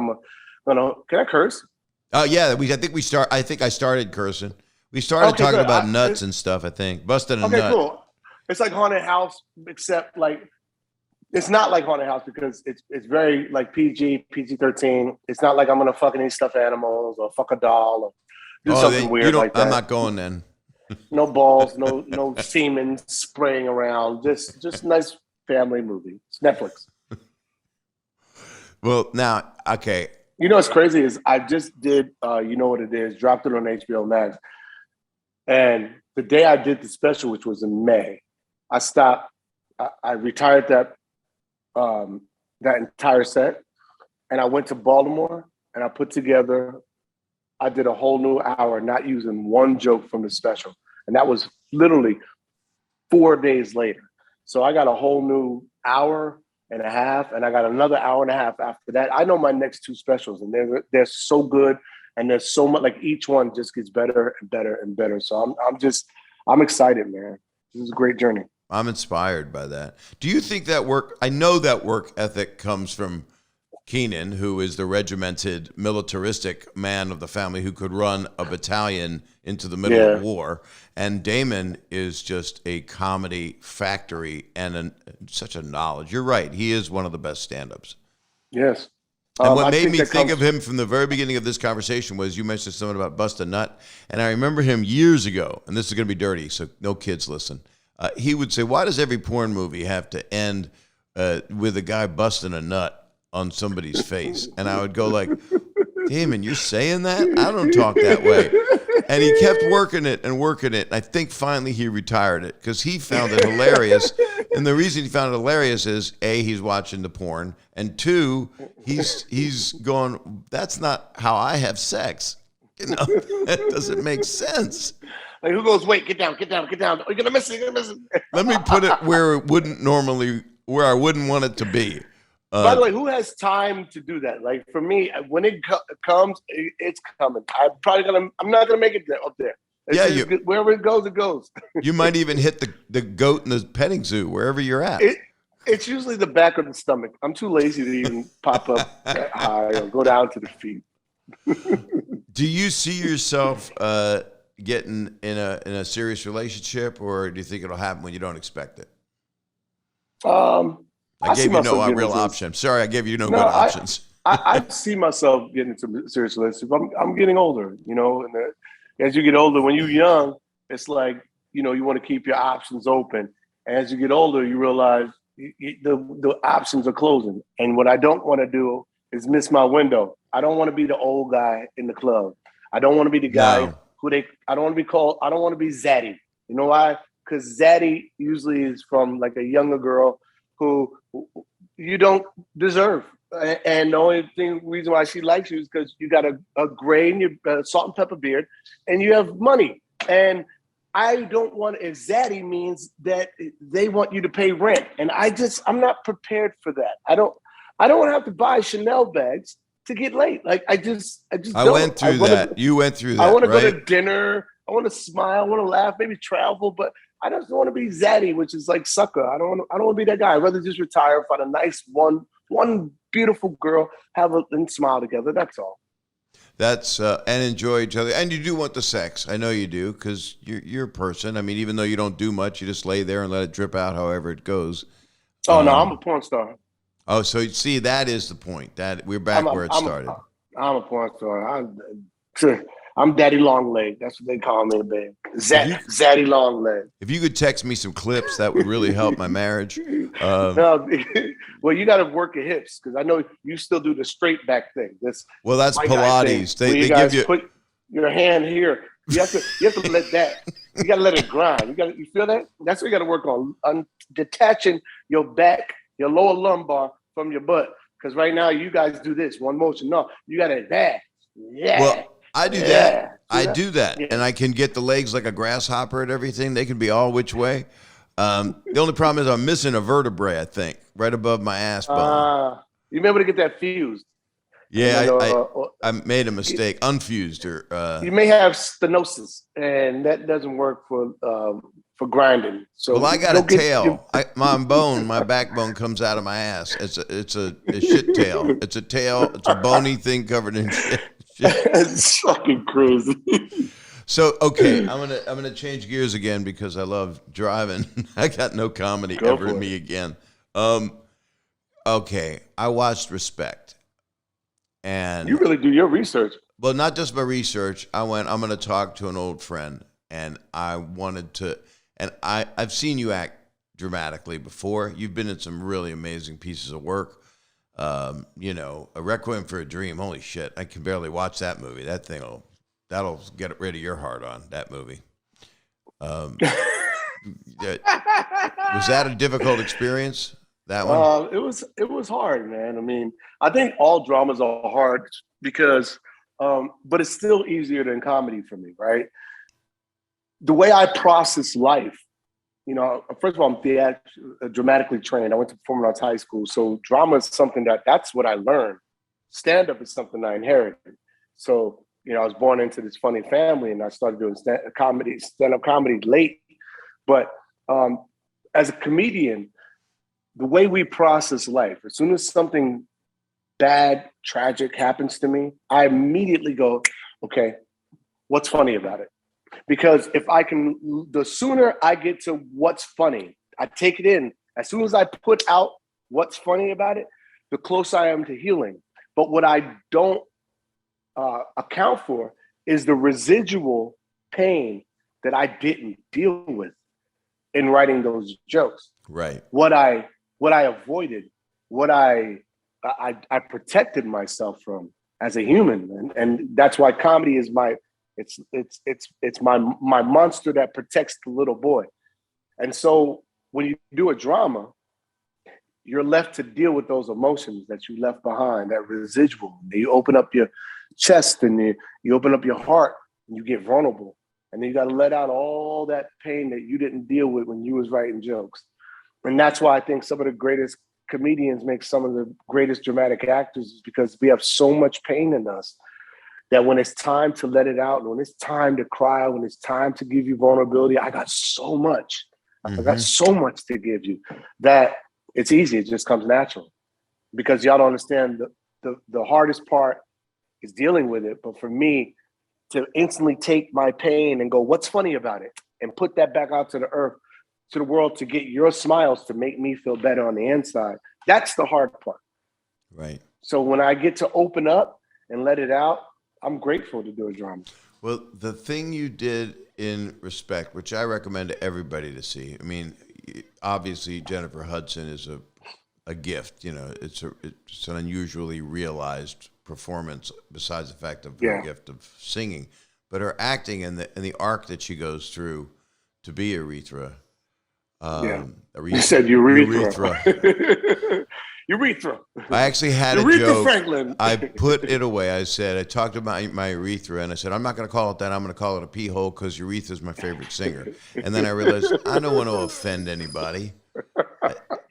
can I curse? Yeah, I think I started cursing. We started talking about nuts and stuff, I think. Busting a nut. Okay, cool. It's like Haunted House, except like it's not like Haunted House because it's very like PG-13. It's not like I'm gonna fuck any stuffed animals or fuck a doll or do something weird like that. I'm not going then. No balls, no semen spraying around. Just nice family movie. It's Netflix. Well, now, okay. You know what's crazy is I just did You Know What It Is, dropped it on HBO Max. And the day I did the special, which was in May, I stopped. I retired that entire set, and I went to Baltimore and I did a whole new hour, not using one joke from the special. And that was literally 4 days later. So I got a whole new hour and a half, and I got another hour and a half after that. I know my next two specials, and they're so good, and there's so much, like each one just gets better and better and better. So I'm excited, man. This is a great journey. I'm inspired by that. Do you think that I know that work ethic comes from Keenan, who is the regimented, militaristic man of the family who could run a battalion into the middle of war. And Damon is just a comedy factory and such a knowledge. You're right. He is one of the best stand-ups. Yes. And what made me think of him from the very beginning of this conversation was you mentioned something about bust a nut. And I remember him years ago, and this is going to be dirty, so no kids listen. He would say, why does every porn movie have to end with a guy busting a nut on somebody's face? And I would go like, Damon, you're saying that? I don't talk that way. And he kept working it. And I think finally he retired it because he found it hilarious. And the reason he found it hilarious is A, he's watching the porn, and two, he's going, that's not how I have sex. You know, that doesn't make sense. Like, who goes, wait, get down. Oh, you're gonna miss it. Let me put it where I wouldn't want it to be. By the way, who has time to do that? Like for me, when it comes, it's coming. I'm not gonna make it up there. Wherever it goes, it goes. You might even hit the goat in the petting zoo, wherever you're at. It's usually the back of the stomach. I'm too lazy to even pop up that high or go down to the feet. Do you see yourself getting in a serious relationship, or do you think it'll happen when you don't expect it? I gave you no real option. Sorry, I gave you no good options. I see myself getting into a serious relationship. I'm getting older, you know, and as you get older, when you're young, it's like, you know, you want to keep your options open. As you get older, you realize the options are closing. And what I don't want to do is miss my window. I don't want to be the old guy in the club. I don't want to be the guy I don't want to be called, I don't want to be Zaddy. You know why? Because Zaddy usually is from like a younger girl who you don't deserve. And the only reason why she likes you is because you got a gray and your salt and pepper beard and you have money. And I don't want, if zaddy means that they want you to pay rent. And I'm not prepared for that. I don't want to have to buy Chanel bags to get laid. Like I went through that. You went through that. I want to right? go to dinner. I want to smile. I want to laugh, maybe travel, but I just want to be zaddy, which is like sucker. I don't want to be that guy. I'd rather just retire, find a nice one beautiful girl, and smile together. That's all. That's and enjoy each other, and you do want the sex. I know you do, because you're a person. I mean, even though you don't do much, you just lay there and let it drip out, however it goes. Oh no, I'm a porn star. Oh, so you see, that is the point. That we're back where it started. I'm a porn star. I'm Daddy Long Leg. That's what they call me, babe. Zaddy Long Leg. If you could text me some clips, that would really help my marriage. No, well, you got to work your hips, because I know you still do the straight back thing. That's Pilates. They give you put your hand here. You have to let that. You got to let it grind. You feel that? That's what you got to work on detaching your back, your lower lumbar from your butt. Because right now you guys do this one motion. No, you got to that. Yeah. Well, I do that. I do that. Yeah. And I can get the legs like a grasshopper and everything. They can be all which way. The only problem is I'm missing a vertebrae, I think, right above my ass bone. You may be able to get that fused. Yeah, I made a mistake. Unfused or you may have stenosis, and that doesn't work for grinding. So well, I got a tail. My backbone comes out of my ass. It's a shit tail. It's a tail. It's a bony thing covered in shit. It's fucking crazy. So okay, I'm gonna change gears again because I love driving. I got no comedy ever in me again. Okay, I watched Respect, and you really do your research. Well, not just my research. I'm going to talk to an old friend, and I wanted to. And I've seen you act dramatically before. You've been in some really amazing pieces of work. A Requiem for a Dream. Holy shit! I can barely watch that movie. That'll get rid of your heart on that movie. Was that a difficult experience? That one? It was hard, man. I mean, I think all dramas are hard because, but it's still easier than comedy for me, right? The way I process life, first of all, I'm dramatically trained. I went to performing arts high school. So drama is something that's what I learned. Stand-up is something I inherited. So, I was born into this funny family, and I started doing stand-up comedy late. But as a comedian, the way we process life, as soon as something bad, tragic happens to me, I immediately go, okay, what's funny about it? Because the sooner I get to what's funny, I take it in. As soon as I put out what's funny about it, the closer I am to healing. But what I don't account for is the residual pain that I didn't deal with in writing those jokes. Right. What I avoided, what I protected myself from as a human, and that's why comedy is my monster that protects the little boy. And so when you do a drama, you're left to deal with those emotions that you left behind, that residual. You open up your chest and you open up your heart and you get vulnerable. And then you got to let out all that pain that you didn't deal with when you was writing jokes. And that's why I think some of the greatest comedians make some of the greatest dramatic actors, is because we have so much pain in us that when it's time to let it out, when it's time to cry, when it's time to give you vulnerability, I got so much. I got so much to give you that it's easy. It just comes natural, because y'all don't understand the hardest part is dealing with it. But for me to instantly take my pain and go, what's funny about it? And put that back out to the earth, to the world, to get your smiles to make me feel better on the inside. That's the hard part. Right. So when I get to open up and let it out, I'm grateful to do a drama. Well, the thing you did in Respect, which I recommend to everybody to see. I mean, obviously Jennifer Hudson is a gift. It's an unusually realized performance, besides the fact of her gift of singing, but her acting and the arc that she goes through to be Aretha. Yeah. You said urethra. Urethra. I actually had Urethra a joke. Franklin. I put it away. I said, I talked about my urethra, and I said, I'm not going to call it that. I'm going to call it a pee hole because urethra is my favorite singer. And then I realized I don't want to offend anybody.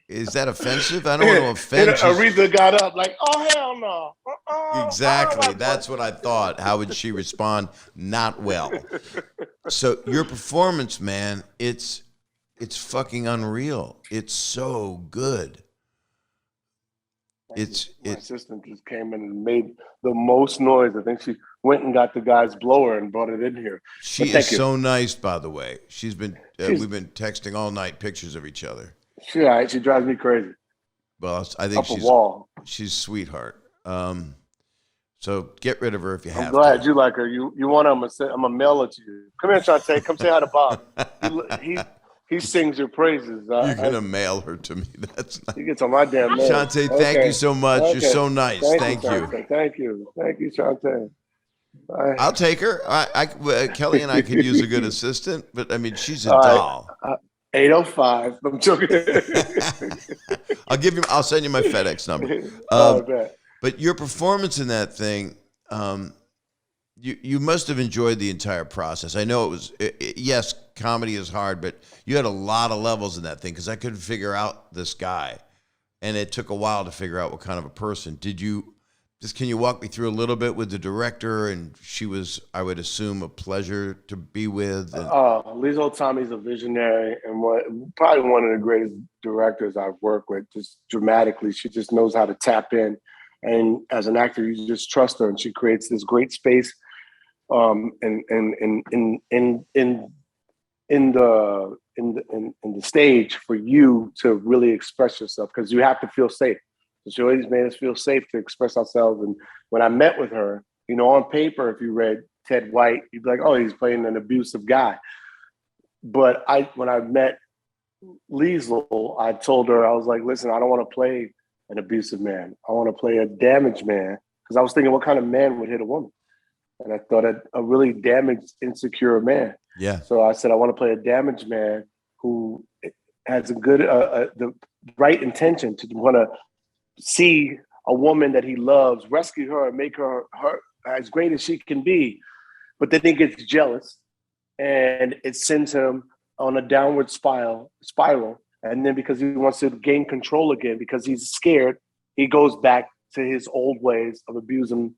Is that offensive? I don't want to offend. And Aretha got up like, oh, hell no. Exactly. That's what I thought. How would she respond? Not well. So your performance, man, it's fucking unreal. It's so good. My assistant just came in and made the most noise. I think she went and got the guy's blower and brought it in here. She is so nice, by the way. We've been texting all night pictures of each other. She drives me crazy. Well, I think she's a sweetheart. So get rid of her if you have to. I'm glad you like her. You want her? I'm a mail it to you. Come here, Shantae. Come say hi to Bob. He sings your praises. You're gonna mail her to me. That's nice. He gets on my damn mail. Shantae, thank you so much. Okay. You're so nice. Thank you. Thank you, Shantae. Bye. I'll take her. Kelly and I could use a good assistant, but I mean, she's a doll. 805. I'm joking. I'll send you my FedEx number. But your performance in that thing, you must have enjoyed the entire process. I know it was, yes, comedy is hard, but you had a lot of levels in that thing because I couldn't figure out this guy. And it took a while to figure out what kind of a person. Can you walk me through a little bit with the director? And she was, I would assume, a pleasure to be with. Lisa Tommy's a visionary and probably one of the greatest directors I've worked with, just dramatically. She just knows how to tap in. And as an actor, you just trust her, and she creates this great space in the stage for you to really express yourself, because you have to feel safe. So she always made us feel safe to express ourselves. And when I met with her, on paper, if you read Ted White, you'd be like, oh, he's playing an abusive guy. But when I met Liesl, I told her, I was like, listen, I don't want to play an abusive man. I want to play a damaged man, because I was thinking, what kind of man would hit a woman? And I thought a really damaged, insecure man. Yeah. So I said, I want to play a damaged man who has the right intention to want to see a woman that he loves, rescue her, and make her as great as she can be. But then he gets jealous, and it sends him on a downward spiral. And then because he wants to gain control again, because he's scared, he goes back to his old ways of abusing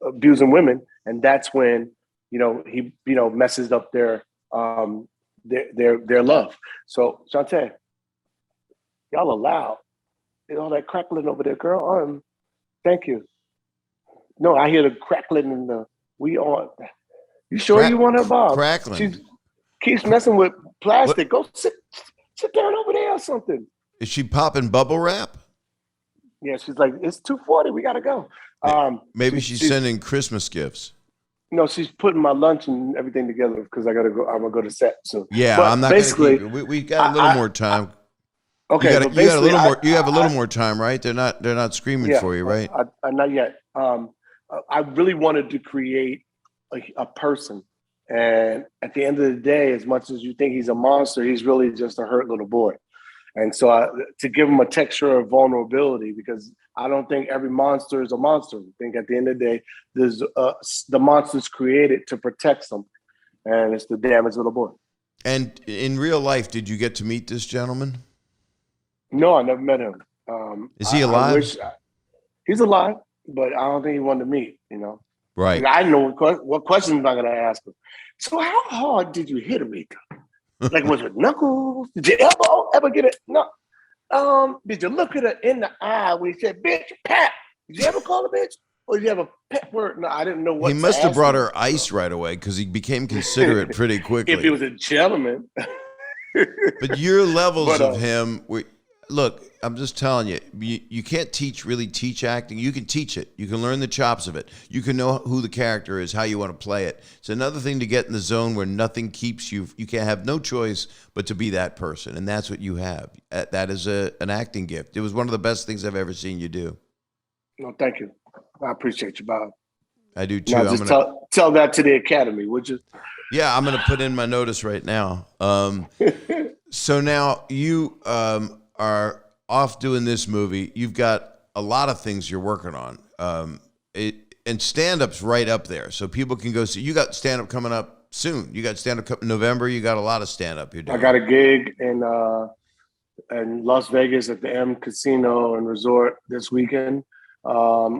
women. And that's when, he, messes up their love. So Shantae, y'all are loud. All that crackling over there, girl. Thank you. No, I hear the crackling and you sure you want her, Bob? Crackling. She keeps messing with plastic. What? Go sit down over there or something. Is she popping bubble wrap? Yeah, she's like, it's 2:40. We gotta go. Maybe she's sending Christmas gifts. No, she's putting my lunch and everything together because I gotta go. I'm gonna go to set soon. Yeah, but I'm not basically. We got a little more time. Okay, you got a little more. You have a little more time, right? They're not screaming for you, right? Not yet. I really wanted to create a person, and at the end of the day, as much as you think he's a monster, he's really just a hurt little boy. And so to give him a texture of vulnerability, because I don't think every monster is a monster. I think at the end of the day, there's the monster's created to protect something, and it's the damaged little boy. And in real life, did you get to meet this gentleman? No, I never met him. Is he alive? He's alive, but I don't think he wanted to meet, Right. I didn't know what questions I'm going to ask him. So how hard did you hit him, Rita? Like, was it knuckles? Did you ever get it? No. Did you look at her in the eye when he said, bitch, Pat? Did you ever call her bitch? Or did you have a pet word? No, I didn't know what. He must have brought her ice right away because he became considerate pretty quickly. If he was a gentleman. But your levels of him look, I'm just telling you, you can't really teach acting. You can teach it. You can learn the chops of it. You can know who the character is, how you want to play it. It's another thing to get in the zone where nothing keeps you. You can't have no choice but to be that person, and that's what you have. That is an acting gift. It was one of the best things I've ever seen you do. No, thank you. I appreciate you, Bob. I do too. Now just tell that to the Academy, would you? Yeah, I'm going to put in my notice right now. So now you are off doing this movie. You've got a lot of things you're working on. And stand-up's right up there. So people can go see. You got stand-up coming up soon. You got stand-up in November. You got a lot of stand-up you're doing. I got a gig in Las Vegas at the M Casino and Resort this weekend,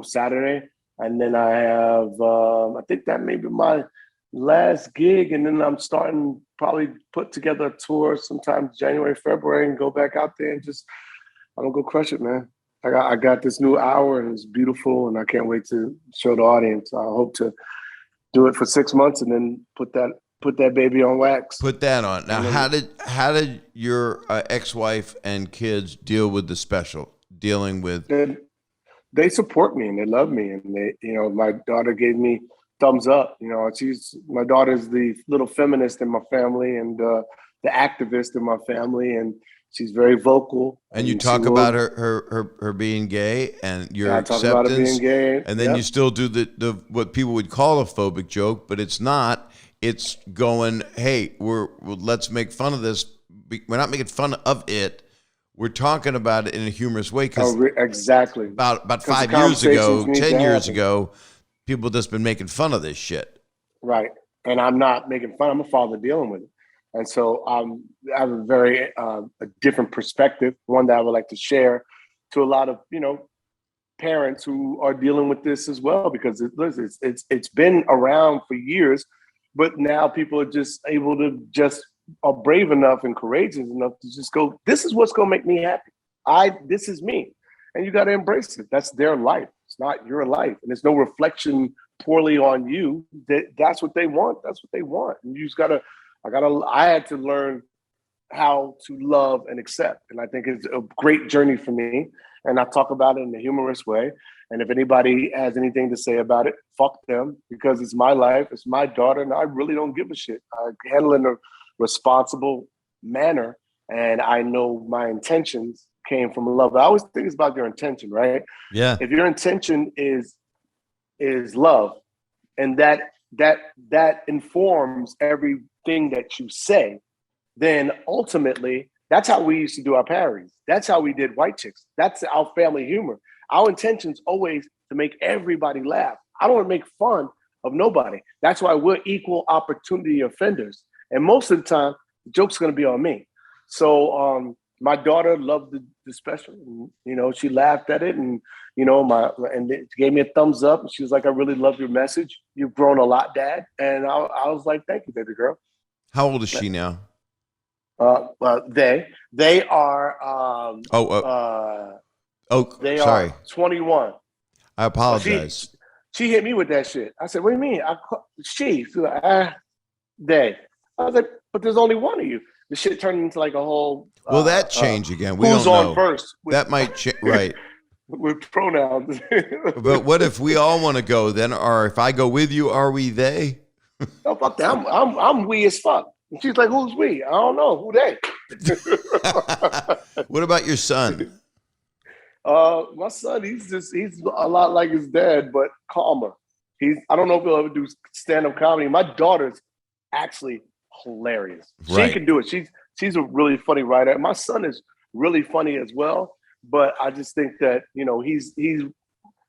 Saturday. And then I have, I think that may be my last gig. And then I'm starting probably put together a tour sometime January, February, and go back out there and just, I'm gonna go crush it, man. I got this new hour and it's beautiful and I can't wait to show the audience. I hope to do it for 6 months and then put that baby on wax. Put that on. Now, how did your ex-wife and kids deal with the special? Dealing with they support me and they love me, and they, my daughter gave me thumbs up. My daughter's the little feminist in my family and the activist in my family, and she's very vocal. And you talk about her being gay and your acceptance. I talk about her being gay, and then you still do the what people would call a phobic joke, but it's not. It's going, hey, let's make fun of this. We're not making fun of it. We're talking about it in a humorous way. Exactly. About 5 years ago, 10 years ago, people just been making fun of this shit. Right. And I'm not making fun. I'm a father dealing with it. And so I have a very a different perspective, one that I would like to share to a lot of, parents who are dealing with this as well, because it's been around for years, but now people are just able to are brave enough and courageous enough to just go, this is what's going to make me happy. This is me. And you got to embrace it. That's their life. It's not your life. And there's no reflection poorly on you. That's what they want. That's what they want. And you just I had to learn how to love and accept. And I think it's a great journey for me. And I talk about it in a humorous way. And if anybody has anything to say about it, fuck them, because it's my life. It's my daughter. And I really don't give a shit. I handle it in a responsible manner, and I know my intentions came from love. I always think it's about your intention, right? Yeah. If your intention is love, and that informs everything that you say, then ultimately that's how we used to do our parodies. That's how we did White Chicks. That's our family humor. Our intention's always to make everybody laugh. I don't want to make fun of nobody. That's why we're equal opportunity offenders. And most of the time, the joke's going to be on me. So my daughter loved the special. And, she laughed at it, and and it gave me a thumbs up. And she was like, "I really love your message. You've grown a lot, Dad." And I was like, "Thank you, baby girl." How old is she now? They are. They sorry. are 21. I apologize. She hit me with that shit. I said, "What do you mean?" She's like, they. I was like, but there's only one of you. The shit turned into like a whole. Will that change again? We who's don't know. On first? That might change, right? With pronouns. But what if we all want to go then? Or if I go with you, are we they? No, fuck that. I'm we as fuck. And she's like, "Who's we?" I don't know. Who they? What about your son? My son, he's a lot like his dad, but calmer. I don't know if he'll ever do stand-up comedy. My daughter's actually hilarious. Right. She can do it. She's a really funny writer. My son is really funny as well, but I just think that he's a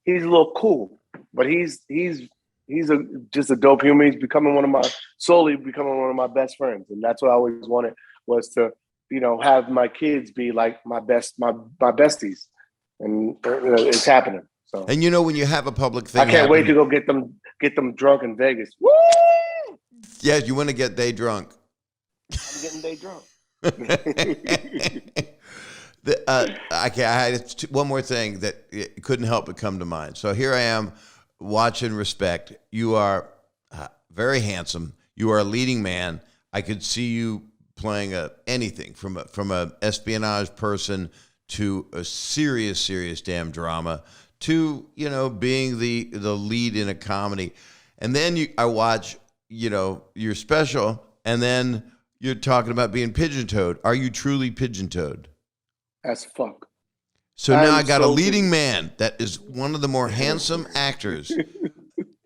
little cool, but he's just a dope human. He's slowly becoming one of my best friends, and that's what I always wanted, was to have my kids be like my besties, and it's happening. So, and when you have a public thing, I can't wait to go get them drunk in Vegas. Woo! Yes, you want to get day drunk. I'm getting day drunk. I had one more thing that couldn't help but come to mind. So here I am watching Respect. You are very handsome. You are a leading man. I could see you playing anything from a espionage person to a serious damn drama to being the lead in a comedy. And then I watch your special, and then you're talking about being pigeon-toed. Are you truly pigeon-toed? As fuck. So now I got a leading man that is one of the more handsome actors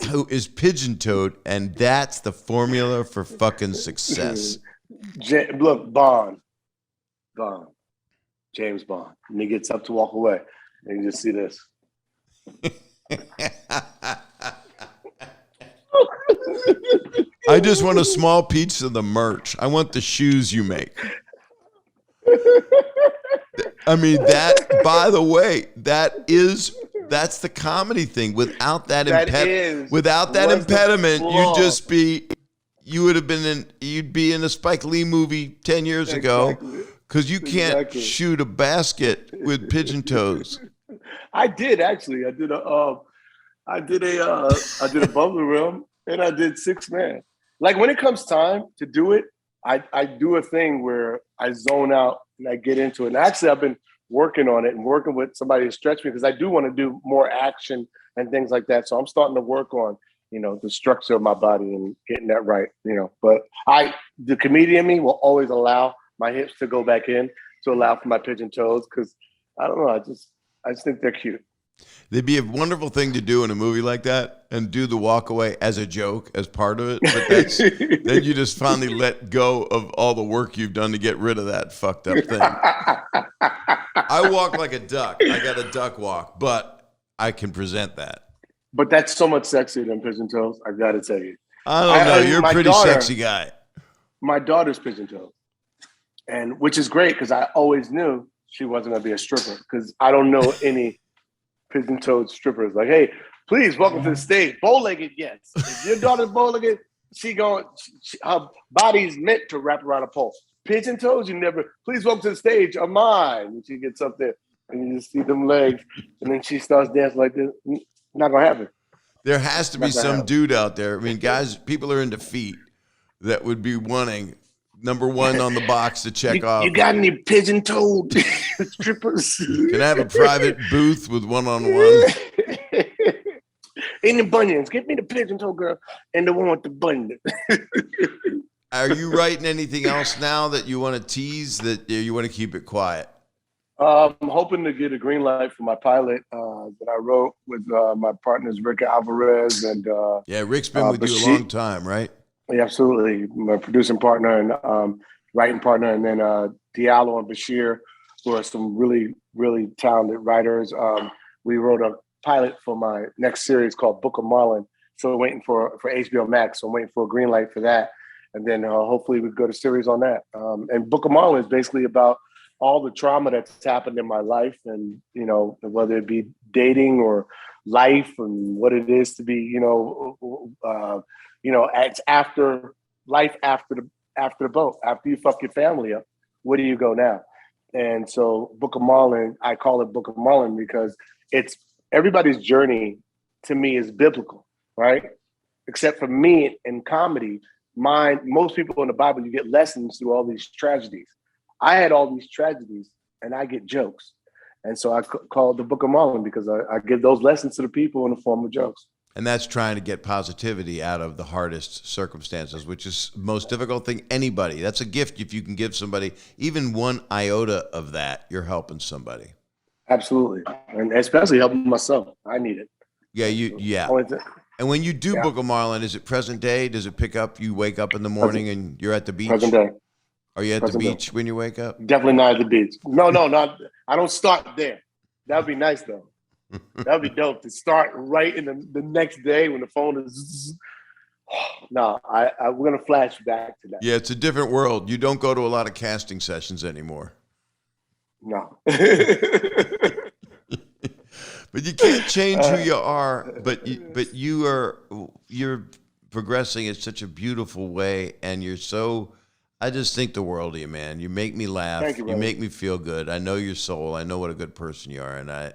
who is pigeon-toed, and that's the formula for fucking success. Look, Bond. Bond, James Bond. And he gets up to walk away. And you just see this. I just want a small piece of the merch. I want the shoes you make. I mean, that, by the way, that's the comedy thing. Without that impediment, you'd be in a Spike Lee movie 10 years ago, because you can't shoot a basket with pigeon toes. I did actually. I did a bubble room, and I did 6-man. Like, when it comes time to do it, I do a thing where I zone out and I get into it. And actually, I've been working on it and working with somebody to stretch me, because I do want to do more action and things like that. So I'm starting to work on, the structure of my body and getting that right, But the comedian in me will always allow my hips to go back in to allow for my pigeon toes, because I don't know, I just think they're cute. They'd be a wonderful thing to do in a movie like that, and do the walk away as a joke, as part of it. But then you just finally let go of all the work you've done to get rid of that fucked up thing. I walk like a duck. I got a duck walk, but I can present that. But that's so much sexier than pigeon toes, I got to tell you. I don't know. You're a pretty sexy guy. My daughter's pigeon toes, and which is great, because I always knew she wasn't going to be a stripper, because I don't know any pigeon-toed strippers. Like, hey, please welcome to the stage. Bow-legged, yes. If your daughter's bow-legged, her body's meant to wrap around a pole. Pigeon toes, you never. Please welcome to the stage. Are mine. And she gets up there, and you just see them legs, and then she starts dancing like this. Not gonna happen. There has to be some dude out there. I mean, guys, people are into feet that would be wanting number one on the box to check off. You got any pigeon-toed strippers? Can I have a private booth with one-on-one? In the bunions. Get me the pigeon-toed girl and the one with the bunion. Are you writing anything else now that you want to tease, that you want to keep it quiet? I'm hoping to get a green light for my pilot that I wrote with my partners, Rick Alvarez and Rick's been with you a long time, right? Yeah, absolutely. My producing partner and writing partner, and then Diallo and Bashir, who are some really, really talented writers. We wrote a pilot for my next series called Book of Marlon. So we're waiting for HBO Max. So I'm waiting for a green light for that. And then hopefully we go to series on that. And Book of Marlon is basically about all the trauma that's happened in my life, and, whether it be dating or life, and what it is to be, it's after life, after the boat, after you fuck your family up, where do you go now? And so Book of Marlon, I call it Book of Marlon because it's everybody's journey to me is biblical, right? Except for me in comedy, most people in the Bible, you get lessons through all these tragedies. I had all these tragedies and I get jokes. And so I call it the Book of Marlon because I give those lessons to the people in the form of jokes. And that's trying to get positivity out of the hardest circumstances, which is the most difficult thing anybody. That's a gift if you can give somebody even one iota of that, you're helping somebody. Absolutely. And especially helping myself. I need it. Yeah. And when you do Book of Marlon, is it present day? Does it pick up? You wake up in the morning and you're at the beach? Present day. Are you at the beach when you wake up? Definitely not at the beach. No, not. I don't start there. That would be nice though. That would be dope to start right in the next day when the phone is. No, we're gonna flash back to that. Yeah, it's a different world. You don't go to a lot of casting sessions anymore. No. But you can't change who you are. But you're progressing in such a beautiful way, and you're so. I just think the world of you, man. You make me laugh. Thank you, you make me feel good. I know your soul. I know what a good person you are, and I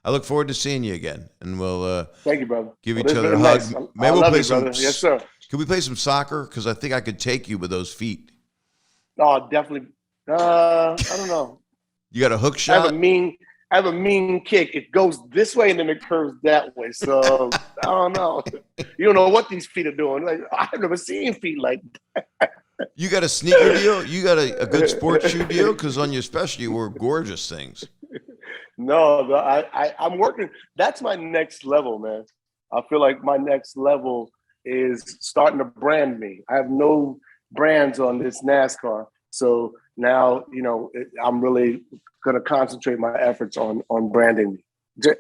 look forward to seeing you again. And we'll thank you, brother. Give each other a hug. Nice. Maybe we'll play some. Yes, sir. Can we play some soccer? Because I think I could take you with those feet. Oh, definitely. I don't know. You got a hook shot? I have a mean kick. It goes this way and then it curves that way. So I don't know. You don't know what these feet are doing. Like, I've never seen feet like that. You got a sneaker deal? You got a good sports shoe deal? Because on your special, you wore gorgeous things. No, I'm working. That's my next level, man. I feel like my next level is starting to brand me. I have no brands on this NASCAR. So now, I'm really going to concentrate my efforts on branding me,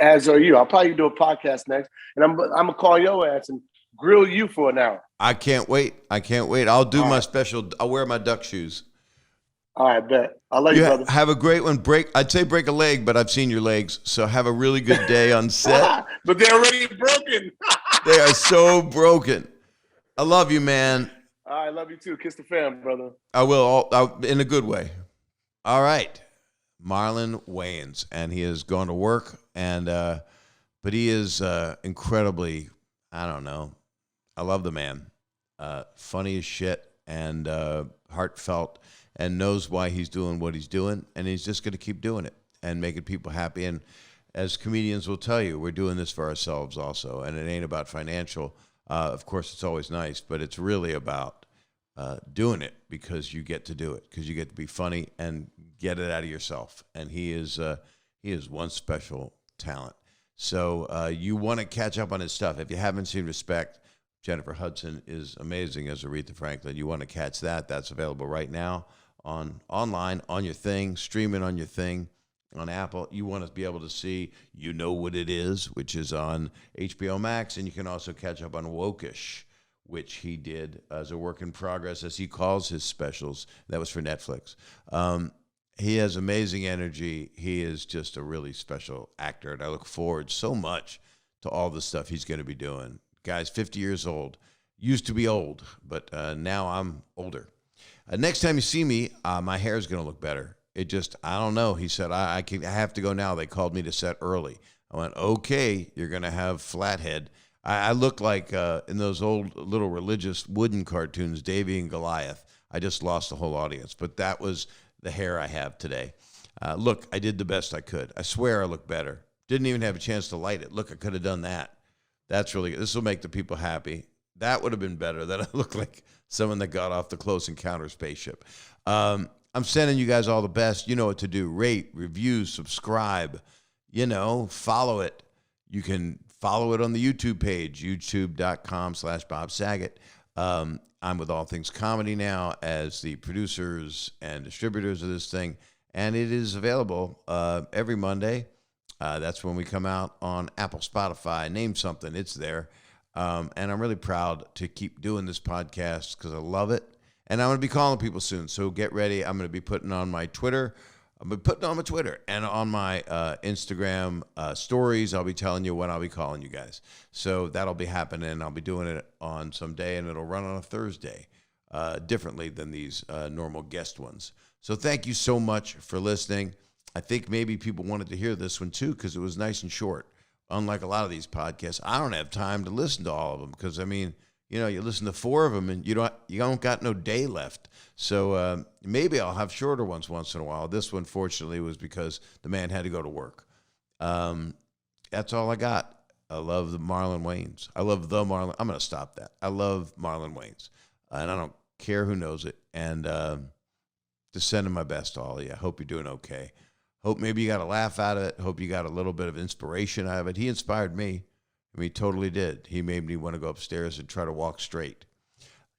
as are you. I'll probably do a podcast next, and I'm gonna call your ass and grill you for an hour. I can't wait. I'll do my special. I'll wear my duck shoes. All right, bet. I love you, brother. Have a great one. I'd say break a leg, but I've seen your legs. So have a really good day on set. But they're already broken. They are so broken. I love you, man. I love you too. Kiss the fam, brother. I will, in a good way. All right. Marlon Wayans, and he has gone to work, but he is incredibly, I don't know, I love the man. Funny as shit and heartfelt, and knows why he's doing what he's doing, and he's just going to keep doing it and making people happy. And as comedians will tell you, we're doing this for ourselves also, and it ain't about financial. Of course, it's always nice, but it's really about doing it because you get to do it, because you get to be funny and get it out of yourself. And he is one special talent. So you want to catch up on his stuff. If you haven't seen Respect, Jennifer Hudson is amazing as Aretha Franklin. You want to catch that. That's available right now online, on your thing, streaming on your thing, on Apple. You want to be able to see You Know What It Is, which is on HBO Max. And you can also catch up on Wokish, which he did as a work in progress, as he calls his specials. That was for Netflix. He has amazing energy. He is just a really special actor, and I look forward so much to all the stuff he's going to be doing. Guy's 50 years old. Used to be old, but now I'm older. Next time you see me, my hair is going to look better. I don't know. He said, I have to go now. They called me to set early. I went, okay, you're going to have flat head. I look like in those old little religious wooden cartoons, Davy and Goliath. I just lost the whole audience, but that was the hair I have today. Look, I did the best I could. I swear I look better. Didn't even have a chance to light it. Look, I could have done that. That's really good. This will make the people happy. That would have been better. That I look like someone that got off the Close Encounter spaceship. I'm sending you guys all the best. You know what to do. Rate, review, subscribe. Follow it. You can follow it on the YouTube page, youtube.com/Bob Saget. I'm with All Things Comedy now as the producers and distributors of this thing, and it is available every Monday. That's when we come out on Apple, Spotify, name something, it's there. And I'm really proud to keep doing this podcast because I love it. And I'm going to be calling people soon, so get ready. I'm going to be putting on my Twitter. And on my Instagram stories, I'll be telling you when I'll be calling you guys. So that'll be happening. I'll be doing it on some day, and it'll run on a Thursday, differently than these normal guest ones. So thank you so much for listening. I think maybe people wanted to hear this one too because it was nice and short. Unlike a lot of these podcasts, I don't have time to listen to all of them because, you listen to 4 of them and you don't got no day left. So maybe I'll have shorter ones once in a while. This one, fortunately, was because the man had to go to work. That's all I got. I love the Marlon Wayans. I'm going to stop that. I love Marlon Wayans. And I don't care who knows it. And just sending my best to all of you. I hope you're doing okay. Hope maybe you got a laugh out of it. Hope you got a little bit of inspiration out of it. He inspired me. He totally did. He made me want to go upstairs and try to walk straight.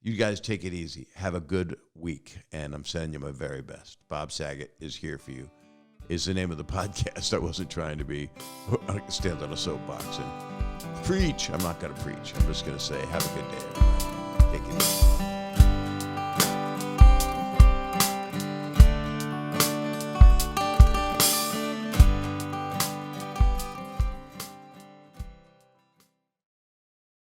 You guys take it easy. Have a good week. And I'm sending you my very best. Bob Saget is here for you. Is the name of the podcast. I wasn't trying to stand on a soapbox and preach. I'm not going to preach. I'm just going to say, have a good day, everybody. Take it easy.